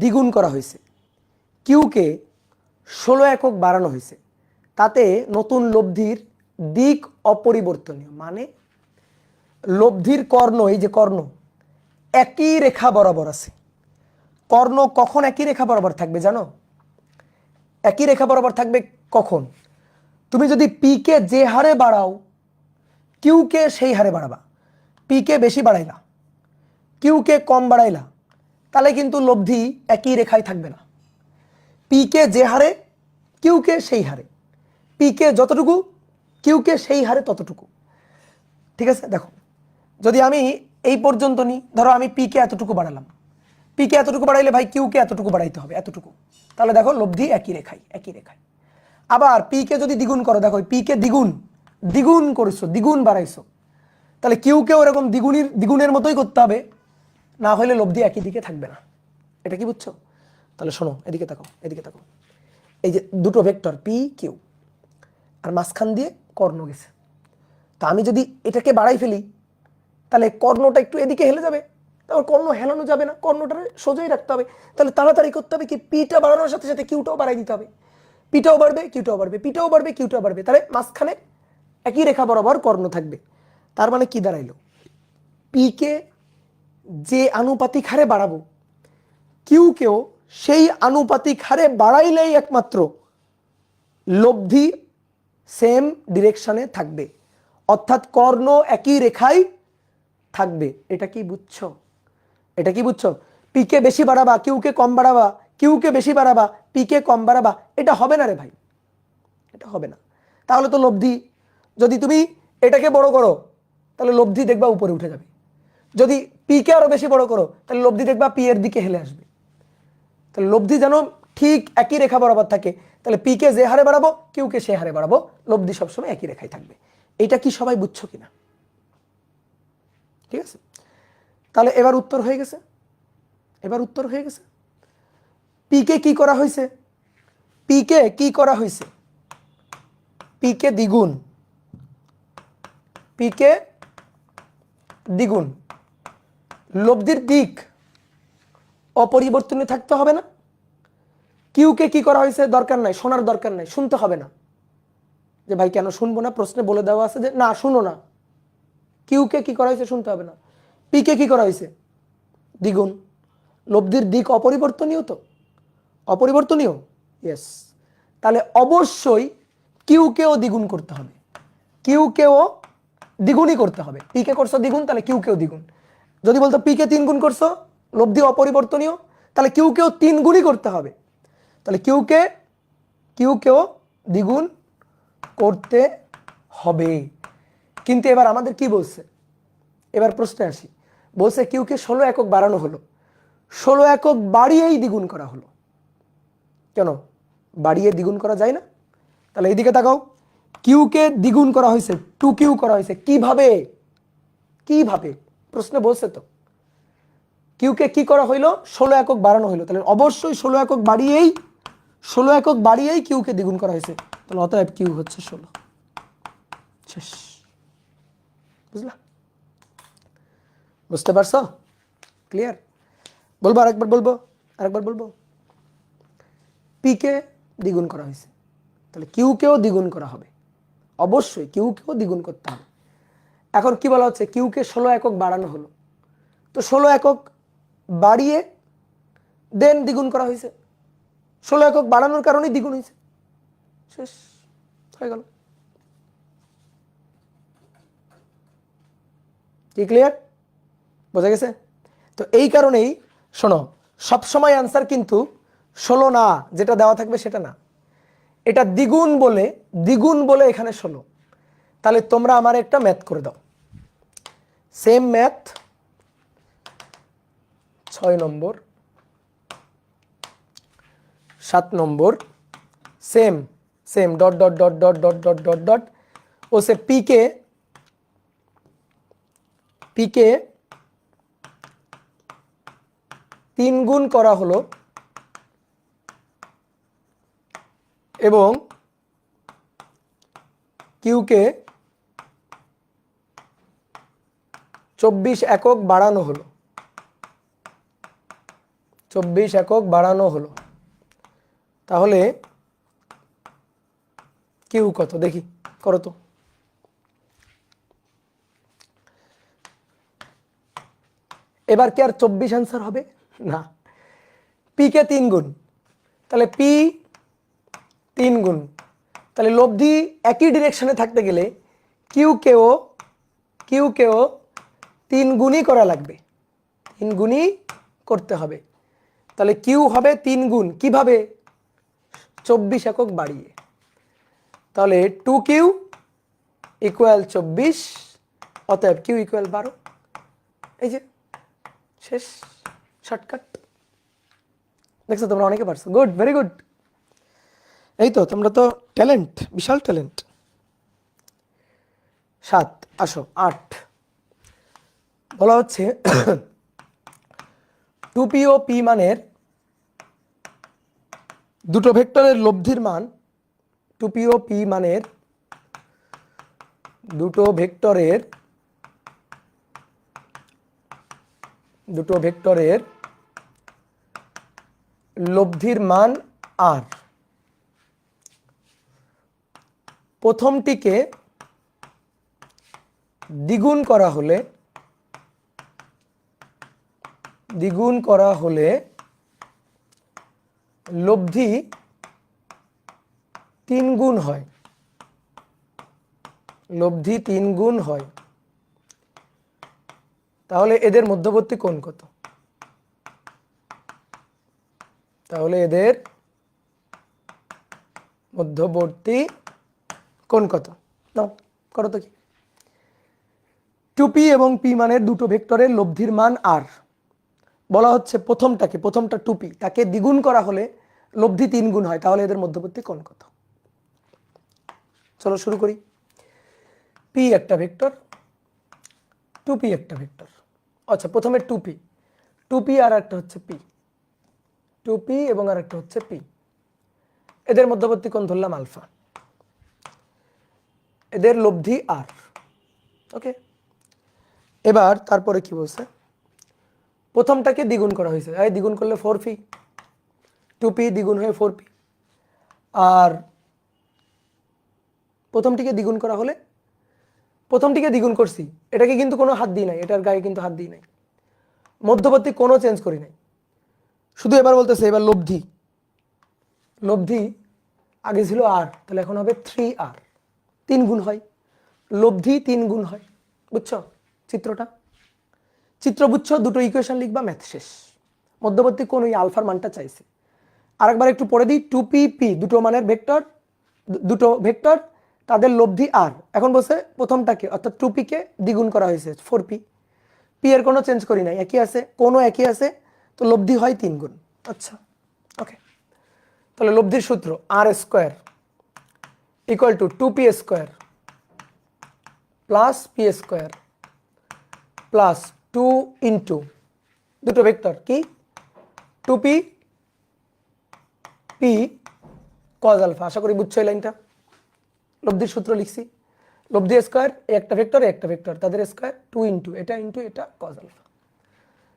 দ্বিগুণ করা হয়েছে, কিউকে 16 একক বাড়ানো হয়েছে, তাতে নতুন লব্ধির দিক অপরিবর্তনীয়। মানে লব্ধির কর্ণ, এই যে কর্ণ, একই রেখা বরাবর আছে। কর্ণ কখন একই রেখা বরাবর থাকবে জানো? একই রেখা বরাবর থাকবে কখন? তুমি যদি পি কে যে হারে বাড়াও, কিউ কে সেই হারে বাড়াবা। পি কে বেশি বাড়াইলা, কিউ কে কম বাড়াইলা, তাহলে কিন্তু লব্ধি একই রেখায় থাকবে না। পি কে যে হারে, কিউ কে সেই হারে। পি কে যতটুকু, কিউ কে সেই হারে ততটুকু। ঠিক আছে, দেখো যদি আমি এই পর্যন্ত নিই, ধরো আমি পি কে এতটুকু বাড়ালাম, পি কে এতটুকু বাড়াইলে ভাই কিউ কে এতটুকু বাড়াইতে হবে, এতটুকু। তাহলে দেখো লব্ধি একই রেখায়, একই রেখায়। আবার পি কে যদি দ্বিগুণ করো, দেখো পি কে দ্বিগুণ করেছো, দ্বিগুণ বাড়াইছো, তাহলে কিউ কেও এরকম দ্বিগুণের মতোই করতে হবে, না হলে লব্ধি একই দিকে থাকবে না। এটা কি বুঝছো? তাহলে শোনো, এদিকে তাকাও, এদিকে তাকাও। এই যে দুটো ভেক্টর পি কিউ, আর মাঝখান দিয়ে কর্ণ গেছে। তা আমি যদি এটাকে বাড়াই ফেলি, তাহলে কর্ণটা একটু এদিকে হেলে যাবে, তারপর কর্ণ হেলানো যাবে না, কর্ণটা সোজাই রাখতে হবে। তাহলে তাড়াতাড়ি করতে হবে কি, পিটা বাড়ানোর সাথে সাথে কিউটাও বাড়াই দিতে হবে। পিটাও বাড়বে, কিউটাও বাড়বে, পিটাও বাড়বে, কিউটাও বাড়বে, তাহলে মাঝখানে একই রেখা বরাবর কর্ণ থাকবে। তার মানে কি দাঁড়াইলো, পি কে যে আনুপাতিক হারে বাড়াবো, কিউ কেও সেই আনুপাতিক হারে বাড়াইলেই একমাত্র লব্ধি সেম ডিরেকশনে থাকবে, অর্থাৎ কর্ণ একই রেখায় থাকবে। এটা কি বুঝছো? এটা কি বুঝছো? পি কে বেশি বাড়াবা, কিউ কে কম বাড়াবা, কিউ কে বেশি বাড়াবা, পি কে কম বাড়াবা, এটা হবে না রে ভাই, এটা হবে না। তাহলে তো লব্ধি, যদি তুমি এটাকে বড় করো তাহলে লব্ধি দেখবা উপরে উঠে যাবে, যদি পি কে আরো বেশি বড় করো তাহলে লব্ধি দেখবা পি এর দিকে হেলে আসবে। তাহলে লব্ধি যেন ঠিক একই রেখা বরাবর থাকে, তাহলে পি কে যে হারে বাড়াবো, কিউ কে সে হারে বাড়াবো, লব্ধি সবসময় একই রেখায় থাকবে। এটা কি সবাই বুঝছো কিনা? ঠিক আছে, তাহলে এবার উত্তর হয়ে গেছে, এবার উত্তর হয়ে গেছে। পি কে কি করা হয়েছে? পি কে কি করা হয়েছে? পি কে দ্বিগুণ, পি কে দ্বিগুণ, লব্ধির দিক অপরিবর্তনীয় থাকতে হবে না? কিউ কে কি করা হয়েছে? দরকার নাই, শোনার দরকার নাই, শুনতে হবে না। যে ভাই কেন শুনবো না, প্রশ্নে বলে দেওয়া আছে যে না শুনো না। কিউ কে কি করা হয়েছে শুনতে হবে না। পি কে কি করা হয়েছে? দ্বিগুণ। লব্ধির দিক অপরিবর্তনীয়, তো অপরিবর্তনীয়, ইয়েস। তাহলে অবশ্যই কিউকেও দ্বিগুণ করতে হবে, কিউকেও দ্বিগুণই করতে হবে। পি কে করছো দ্বিগুণ, তাহলে কিউকেও দ্বিগুণ। যদি বলতো পি কে 3 গুণ করছো, লব্ধি অপরিবর্তনীয়, তাহলে কিউকেও 3 গুণই করতে হবে। তাহলে কিউকেও দ্বিগুণ করতে হবে। কিন্তু এবার আমাদের কি বলছে, এবার প্রশ্নে আসি। বলছে কিউকে 16 একক বাড়ানো হলো, 16 একক বাড়িয়েই দ্বিগুণ করা হলো। কেন বাড়িয়ে দ্বিগুণ করা যায় না? তাহলে এইদিকে তাকাও, কিউকে দ্বিগুণ করা হয়েছে, 2Q করা হয়েছে। কিভাবে? কিভাবে প্রশ্নে বলছে তো। কিউকে কি করা হইলো? 16 একক বাড়ানো হইলো। তাহলে অবশ্যই 16 একক বাড়িয়েই কিউকে দ্বিগুণ করা হয়েছে। তাহলে অতএব কিউ হচ্ছে 16। শেষ। বুঝলা? বুঝতে পারছো? ক্লিয়ার? বলবো আরেকবার বলবো। পি কে দ্বিগুণ করা হয়েছে, তাহলে কিউকেও দ্বিগুণ করা হবে। অবশ্যই কিউকেও দ্বিগুণ করতে হবে। এখন কি বলা হচ্ছে? কিউকে 16 একক বাড়ানো হলো, তো 16 একক বাড়িয়ে দেন দ্বিগুণ করা হয়েছে। 16 একক বাড়ানোর কারণেই দ্বিগুণ হয়েছে। শেষ হয়ে গেল। কি ক্লিয়ার? বোঝা গেছে? তো এই কারণেই শোনো, সবসময় আনসার কিন্তু 16 না, যেটা দেওয়া থাকবে সেটা না। এটা দ্বিগুণ বলে এখানে 16। তাহলে তোমরা আমার একটা ম্যাথ করে দাও, same math 6 number 7 number same dot dot dot dot dot dot dot dot ওসে পি কে 3 গুণ করা হলো এবং কিউকে 24 একক বাড়ানো হলো, 24 একক বাড়ানো হলো। তাহলে কিউ কত দেখি, করো তো। এবার কি আর 24 आंसर হবে না? পি কে 3 গুণ, তাহলে পি 3 গুণ, তাহলে লব্ধি একই ডিরেকশনে থাকতে গেলে কিউকেও 3 গুণই করা লাগবে, 3 গুণই করতে হবে। তাহলে কিউ হবে 3 গুণ, কিভাবে? 24 একক বাড়িয়ে। তাহলে 2Q ইকুয়াল 24, অতএব কিউ ইকুয়াল 12। এই যে শেষ, শর্টকাট। দেখছো তোমরা অনেকে পারছো, গুড, ভেরি গুড। এই তো, তোমরা তো ট্যালেন্ট, বিশাল ট্যালেন্ট। 7 আসো 8 বলা হচ্ছে 2P ও P মানের দুটো ভেক্টরের লব্ধির মান, 2P ও P মানের দুটো ভেক্টরের লব্ধির মান আর। প্রথমটিকে দ্বিগুণ করা হলে লব্ধি 3 গুণ হয়, লব্ধি 3 গুণ হয়। তাহলে এদের মধ্যবর্তী কোণ কত? তাহলে এদের মধ্যবর্তী কোণ কত? নাও করো তো কি। 2P এবং P মানের দুটো ভেক্টরের লব্ধির মান আর। বলা হচ্ছে প্রথমটা 2P, তাকে দ্বিগুণ করা হলে লব্ধি 3 গুণ হয়। তাহলে এদের মধ্যবর্তী কোণ কত? চলো শুরু করি। P একটা ভেক্টর, 2P একটা ভেক্টর। আচ্ছা, প্রথমে 2P আর একটা হচ্ছে P, 2P এবং আর একটা হচ্ছে P। এদের মধ্যবর্তী কোণ ধরলাম আলফা, এদের লব্ধি আর। ওকে, এবার তারপরে কি বলছে? প্রথমটাকে দ্বিগুণ করা হয়েছে, দ্বিগুণ করলে 4P, 2P দ্বিগুণ হয়ে 4P। আর প্রথমটিকে দ্বিগুণ করা হলে, প্রথমটিকে দ্বিগুণ করছি, এটাকে কিন্তু কোনো হাত দিই নাই, এটার গায়ে কিন্তু হাত দিই নাই, মধ্যবর্তী কোনো চেঞ্জ করি নাই। শুধু এবার বলতেছে এবার লব্ধি, লব্ধি আগে ছিল আর, তাহলে এখন হবে 3r, 3 গুণ হয়, লব্ধি 3 গুণ হয়। বুঝছো চিত্রটা? চিত্র বুঝছো? দুটো ইকুয়েশন লিখবা, ম্যাথ শেষ। মধ্যবর্তী কোণ ওই আলফার মানটা চাইছে। আরেকবার একটু পড়ে দিই, 2p দুটো মানের ভেক্টর, দুটো ভেক্টর, তাদের লব্ধি আর। এখন বলছে প্রথমটাকে অর্থাৎ 2p কে দ্বিগুণ করা হয়েছে 4p, পি এর কোনো চেঞ্জ করি নাই, একই আছে, কোনো একই আছে, তো লব্ধি হয় 3 গুণ। আচ্ছা ওকে, তাহলে লব্ধির সূত্র R square equal to 2p square plus P square plus 2 into দুটো ভেক্টর কি 2p p কজ আলফা। আশা করি বুঝছো এই লাইনটা। লব্ধির সূত্র লিখছি, লব্ধি স্কোয়ার একটা ভেক্টর একটা ভেক্টর, তাদের স্কোয়ার 2 ইন্টু এটা কজ আলফা।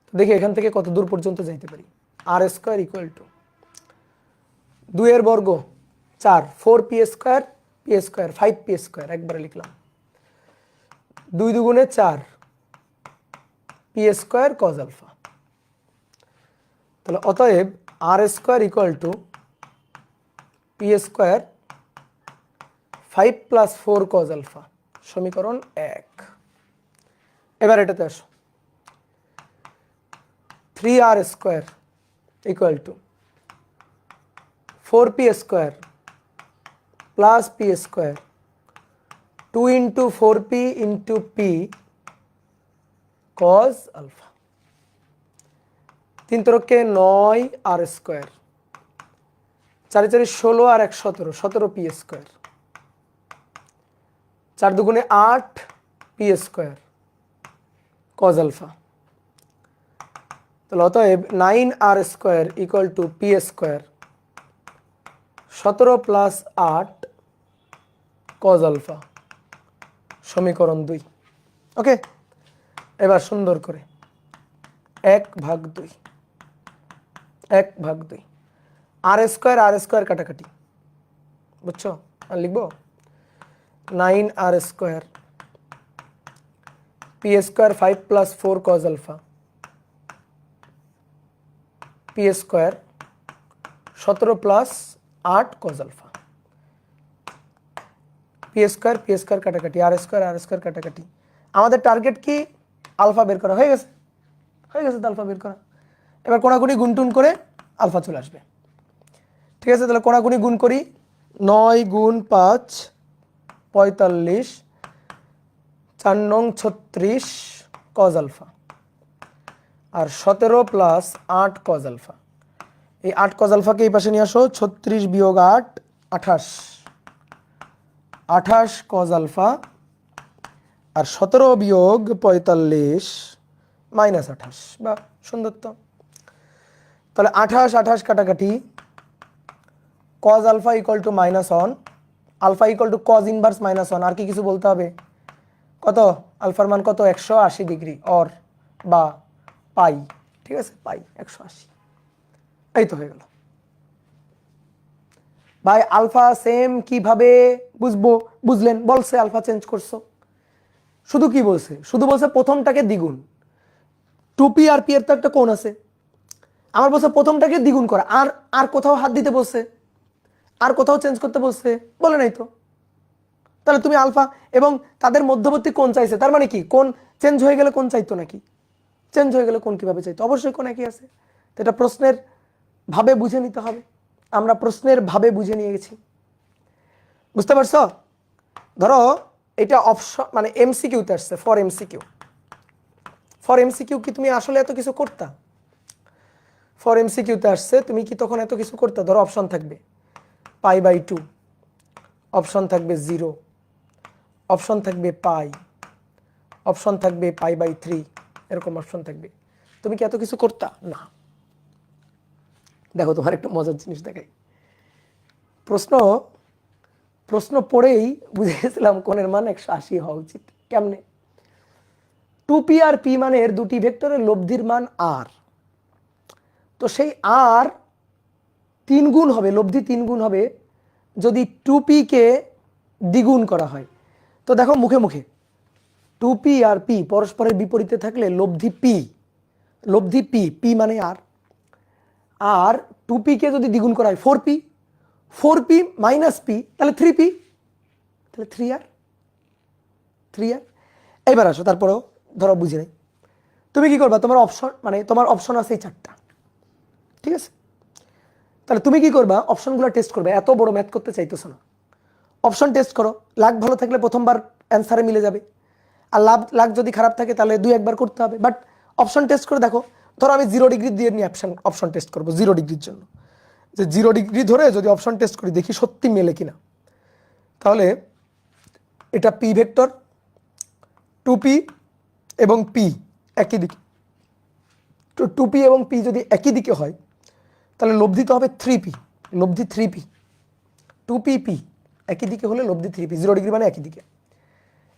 তো দেখি এখান থেকে কত দূর পর্যন্ত যাইতে পারি। আর স্কোয়ার ইকুয়াল টু 2 এর বর্গ 4, 4p square P square 5p square, একবারে লিখলাম, 2 দুগুণে 4 পি স্কোয়ার কজ আলফা। তাহলে অতএব R square equal to P square 5 plus 4 cos alpha, সমীকরণ 1। এবার এটাতে আসো, 3r square equal to 4p square plus P square 2 into 4p into P cos alpha. 3 তরকে 9 আর স্কোয়ার, 4 4 16 আর 1 17, 17p স্কোয়ার, 4 দুগুণে 8 P square cos alpha. তাহলে অতএব 9r square equal to P square 17 plus 8 cos alpha, সমীকরণ 2। ওকে, এবার সুন্দর করে 1/2, 1/2 আর square কাটাকাটি, বুঝছো? আর লিখবো 9r square P square 5 plus 4 cos alpha P square 17 plus 8 cos alpha, P square কাটাকাটি, আর স্কোয়ার কাটাকাটি। আমাদের টার্গেট কি? আলফা বের করা। হয়ে গেছে তো আলফা বের করা। এবার কোনাকুনি গুণটুন করে আলফা চলে আসবে। ঠিক আছে, তাহলে কোনাকুনি গুণ করি, 9 গুণ 5 45, 4 নং 36 কজ আলফা, আর 17 প্লাস 8 কজ আলফা। এই 8 কজ আলফাকে এই পাশে নিয়ে আসো, 36 বিয়োগ 8 28, 28 কজ আলফা, আর 17 বিয়োগ 45 মাইনাস 28। বা সুন্দর তো। তাহলে 28 কাটাকাটি, cos alpha equal to -1, alpha equal to cos inverse -1। আর কি কিছু বলতে হবে? কত? আলফার মান কত? 180 ডিগ্রি অর বা পাই। ঠিক আছে, পাই 180। এই তো হয়ে গেল ভাই। আলফা সেম কিভাবে বুঝবো? বুঝলেন? বলছে আলফা চেঞ্জ করছো, শুধু কি বলছে? শুধু বলছে প্রথমটাকে দ্বিগুণ। 2p আর p এর তো একটা কোণ আছে, আমার বলছে প্রথমটাকে দ্বিগুণ করা। আর কোথাও হাত দিতে বলছে? আর কোথাও চেঞ্জ করতে বলছে? বলে নাই তো। তাহলে তুমি আলফা এবং তাদের মধ্যবর্তী কোণ চাইছে, তার মানে কি কোণ চেঞ্জ হয়ে গেলে কোণ চাইতো নাকি? চেঞ্জ হয়ে গেলে কোণ কিভাবে চাইতো? অবশ্যই কোণ একই আছে। তো এটা প্রশ্নের ভাবে বুঝে নিতে হবে। আমরা প্রশ্নের ভাবে বুঝে নিয়ে গেছি, বুঝতে পারছো? ধরো এটা অপশন মানে এমসিকিউতে আসছে, ফর এমসিকিউ কি তুমি আসলে এত কিছু করতা? ফর এমসিকিউতে আসছে, তুমি কি তখন এত কিছু করতে? ধরো অপশন থাকবে π/2, অপশন থাকবে 0, অপশন থাকবে পাই, অপশন থাকবে π/3, এরকম অপশন থাকবে। তুমি কি এত কিছু করতা? না। দেখো তোমার একটা মজার জিনিস দেখাই। প্রশ্ন পড়েই বুঝে গেছিলাম কোণের মান 180 হওয়া উচিত। কেমনে? 2p আর p মানের দুটি ভেক্টরের লব্ধির মান r, তো সেই r 3 গুণ হবে, লব্ধি 3 গুণ হবে যদি 2p কে দ্বিগুণ করা হয়। তো দেখো মুখে মুখে 2p আর p পরস্পরের বিপরীতে থাকলে লব্ধি p, p মানে r, আর 2p কে যদি দ্বিগুণ করা হয় 4p, 4p মাইনাস p তাহলে 3p, তাহলে 3r। এবার আসো, তারপরেও ধরো বুঝি নাই, তুমি কি করবা, তোমার অপশন মানে তোমার অপশন আছে এই 4টা, ঠিক আছে? তাহলে তুমি কি করবা, অপশনগুলো টেস্ট করবে, এত বড় ম্যাথ করতে চাইতেছো না, অপশন টেস্ট করো, লাগ ভালো থাকলে প্রথমবার অ্যান্সারে মিলে যাবে, আর লাগ যদি খারাপ থাকে তাহলে 2-1 বার করতে হবে, বাট অপশন টেস্ট করে দেখো। ধরো আমি 0 ডিগ্রি দিয়ে নিয়ে অপশন টেস্ট করবো 0 ডিগ্রির জন্য, যে 0 ডিগ্রি ধরে যদি অপশন টেস্ট করি দেখি সত্যি মেলে কিনা। তাহলে এটা পি ভেক্টর, 2p এবং p একই দিকে, তো 2p এবং p যদি একই দিকে হয় তাহলে লব্ধিতে হবে 3p, লব্ধি 3p, 2pp একই দিকে হলে লব্ধি 3p, 0 ডিগ্রি মানে একই দিকে।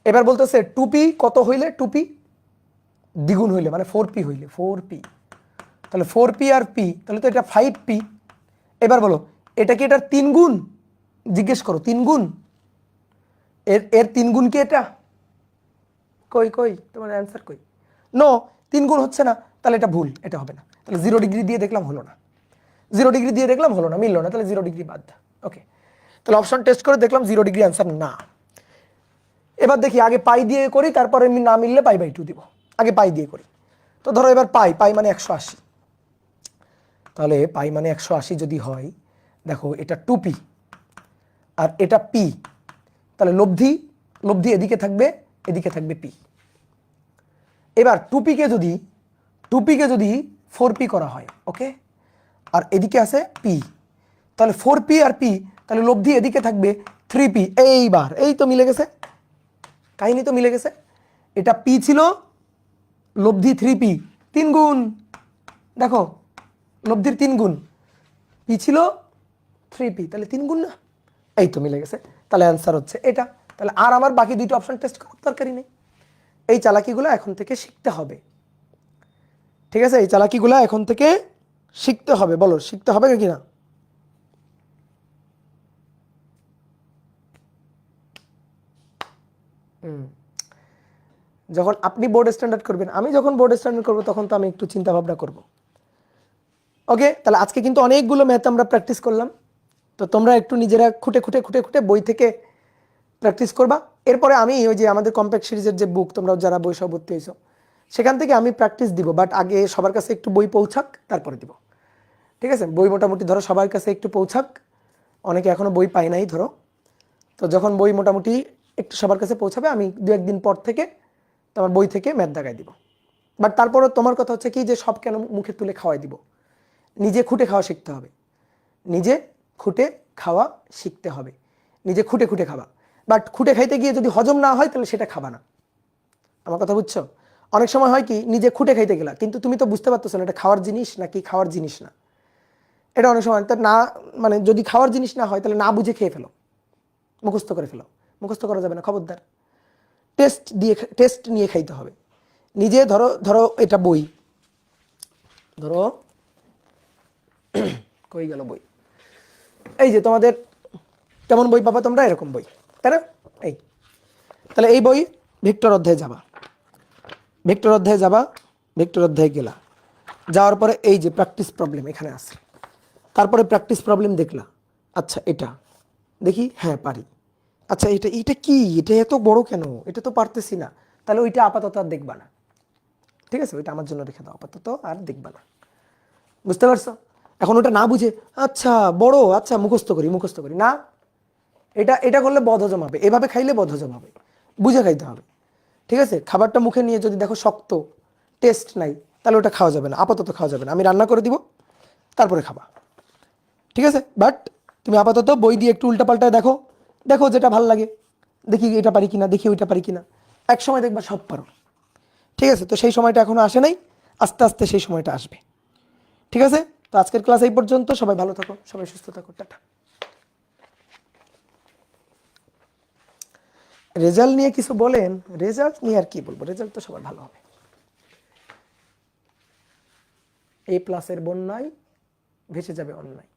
এবার বলতেছে 2p কত হইলে, 2p দ্বিগুণ হইলে মানে 4p হইলে, 4p, তাহলে 4p আর p, তাহলে তো এটা 5p। এবার বলো এটা কি এটার 3 গুণ, জিজ্ঞেস করো 3 গুণ, এর 3 গুণ কি এটা, কই তোমার অ্যান্সার কই, নো 3 গুণ হচ্ছে না, তাহলে এটা ভুল, এটা হবে না। তাহলে 0 ডিগ্রি দিয়ে দেখলাম হলো না, 0 ডিগ্রি দিয়ে দেখলাম হলো না, মিললো না, তাহলে 0 ডিগ্রি বাদ। ওকে, তাহলে অপশন টেস্ট করে দেখলাম 0 ডিগ্রি অ্যান্সার না। এবার দেখি আগে পাই দিয়ে করি, তারপরে না মিললে π/2 দিব, আগে পাই দিয়ে করি। তো ধরো এবার পাই মানে 180, তাহলে পাই মানে 180 যদি হয়, দেখো এটা 2p আর এটা p, তাহলে লব্ধি এদিকে থাকবে, এদিকে থাকবে p। এবার 2p কে যদি 4p করা হয়, ওকে, আর এদিকে আছে p, তাহলে 4p আর p, তাহলে লব্ধি এদিকে থাকবে 3p। এইবার এই তো মিলে গেছে, কাহিনী তো মিলে গেছে, এটা p ছিল, লব্ধি 3p, 3 গুণ, দেখো লব্ধির 3 গুণ, p ছিল 3p, তাহলে 3 গুণ না, এই তো মিলে গেছে, তাহলে অ্যান্সার হচ্ছে এটা। তাহলে আর আমার বাকি দুইটা অপশন টেস্ট করার দরকারই নেই, এই চালাকিগুলো এখন থেকে শিখতে হবে, ঠিক আছে? এই চালাকিগুলো এখন থেকে শিখতে হবে, বলো শিখতে হবে কি না? যখন আপনি বোর্ড স্ট্যান্ডার্ড করবেন, আমি যখন বোর্ড স্ট্যান্ডার্ড করবো তখন তো আমি একটু চিন্তা ভাবনা করবো। ওকে, তাহলে আজকে কিন্তু অনেকগুলো ম্যাথ আমরা প্র্যাকটিস করলাম, তো তোমরা একটু নিজেরা খুঁটে বই থেকে প্র্যাকটিস করবা। এরপরে আমি ওই যে আমাদের কম্প্যাক্ট সিরিজের যে বুক, তোমরা যারা বই সহ ভর্তি হয়েছো সেখান থেকে আমি প্র্যাকটিস দিব, বাট আগে সবার কাছে একটু বই পৌঁছাক তারপরে দিব, ঠিক আছে? বই মোটামুটি ধরো সবার কাছে একটু পৌঁছাক, অনেকে এখনো বই পায় নাই ধরো, তো যখন বই মোটামুটি একটু সবার কাছে পৌঁছাবে আমি 2-1 দিন পর থেকে তোমার বই থেকে ম্যাথ দেখাই দিব। বাট তারপরে তোমার কথা হচ্ছে কি যে সব কেন মুখে তুলে খাওয়াই দিব, নিজে খুঁটে খাওয়া শিখতে হবে, নিজে খুঁটে খাওয়া শিখতে হবে, নিজে খুঁটে খাওয়া। বাট খুঁটে খাইতে গিয়ে যদি হজম না হয় তাহলে সেটা খাবা না, আমার কথা বুঝছো? অনেক সময় হয় কি নিজে খুঁটে খাইতে গেলা, কিন্তু তুমি তো বুঝতে পারতেছো না এটা খাওয়ার জিনিস নাকি খাওয়ার জিনিস না, এটা অনেক সময় না, মানে যদি খাওয়ার জিনিস না হয় তাহলে না বুঝে খেয়ে ফেলো, মুখস্থ করে ফেলো, মুখস্থ করা যাবে না, খবরদার। টেস্ট নিয়ে খাইতে হবে, নিজে ধরো এটা বই, ধরো কই গেল বই, এই যে তোমাদের কেমন বই পাবা তোমরা, এরকম বই, তাই না? এই তাহলে এই বই ভেক্টর অধ্যায়ে যাবা, ভেক্টর অধ্যায়ে গেলা, যাওয়ার পরে এই যে প্র্যাকটিস প্রবলেম এখানে আছে, তারপরে প্র্যাকটিস প্রবলেম দেখলা, আচ্ছা এটা দেখি, হ্যাঁ পারি, আচ্ছা এটা কি, এটা এত বড় কেন, এটা তো পারতেছি না, তাহলে ওইটা আপাতত আর দেখবা না, ঠিক আছে? ওইটা আমার জন্য রেখে দাও, আপাতত আর দেখবা না, বুঝতে পারছো? এখন ওটা না বুঝে আচ্ছা বড়, আচ্ছা মুখস্থ করি না, এটা করলে বদহজম হবে, এভাবে খাইলে বদহজম হবে, বুঝে খাইতে হবে, ঠিক আছে? খাবারটা মুখে নিয়ে যদি দেখো শক্ত, টেস্ট নাই, তাহলে ওটা খাওয়া যাবে না, আপাতত খাওয়া যাবে না, আমি রান্না করে দিব তারপরে খাবা, ঠিক আছে? বাট তুমি আপাতত বই দিয়ে একটু উল্টাপাল্টায় দেখো যেটা ভালো লাগে, দেখি এটা পারি কিনা, দেখি ওইটা পারি কিনা, এক সময় দেখবা সব পারো, ঠিক আছে? তো সেই সময়টা এখনো আসে নাই, আস্তে আস্তে সেই সময়টা আসবে, ঠিক আছে? তো আজকের ক্লাস এই পর্যন্ত, সবাই ভালো থাকো, সবাই সুস্থ থাকো, টাটা। রেজাল্ট নিয়ে কিছু বলেন? রেজাল্ট নিয়ে আর কি বলবো, রেজাল্ট তো সবার ভালো হবে, A+ বন্যায় ভেসে যাবে অন্যায়।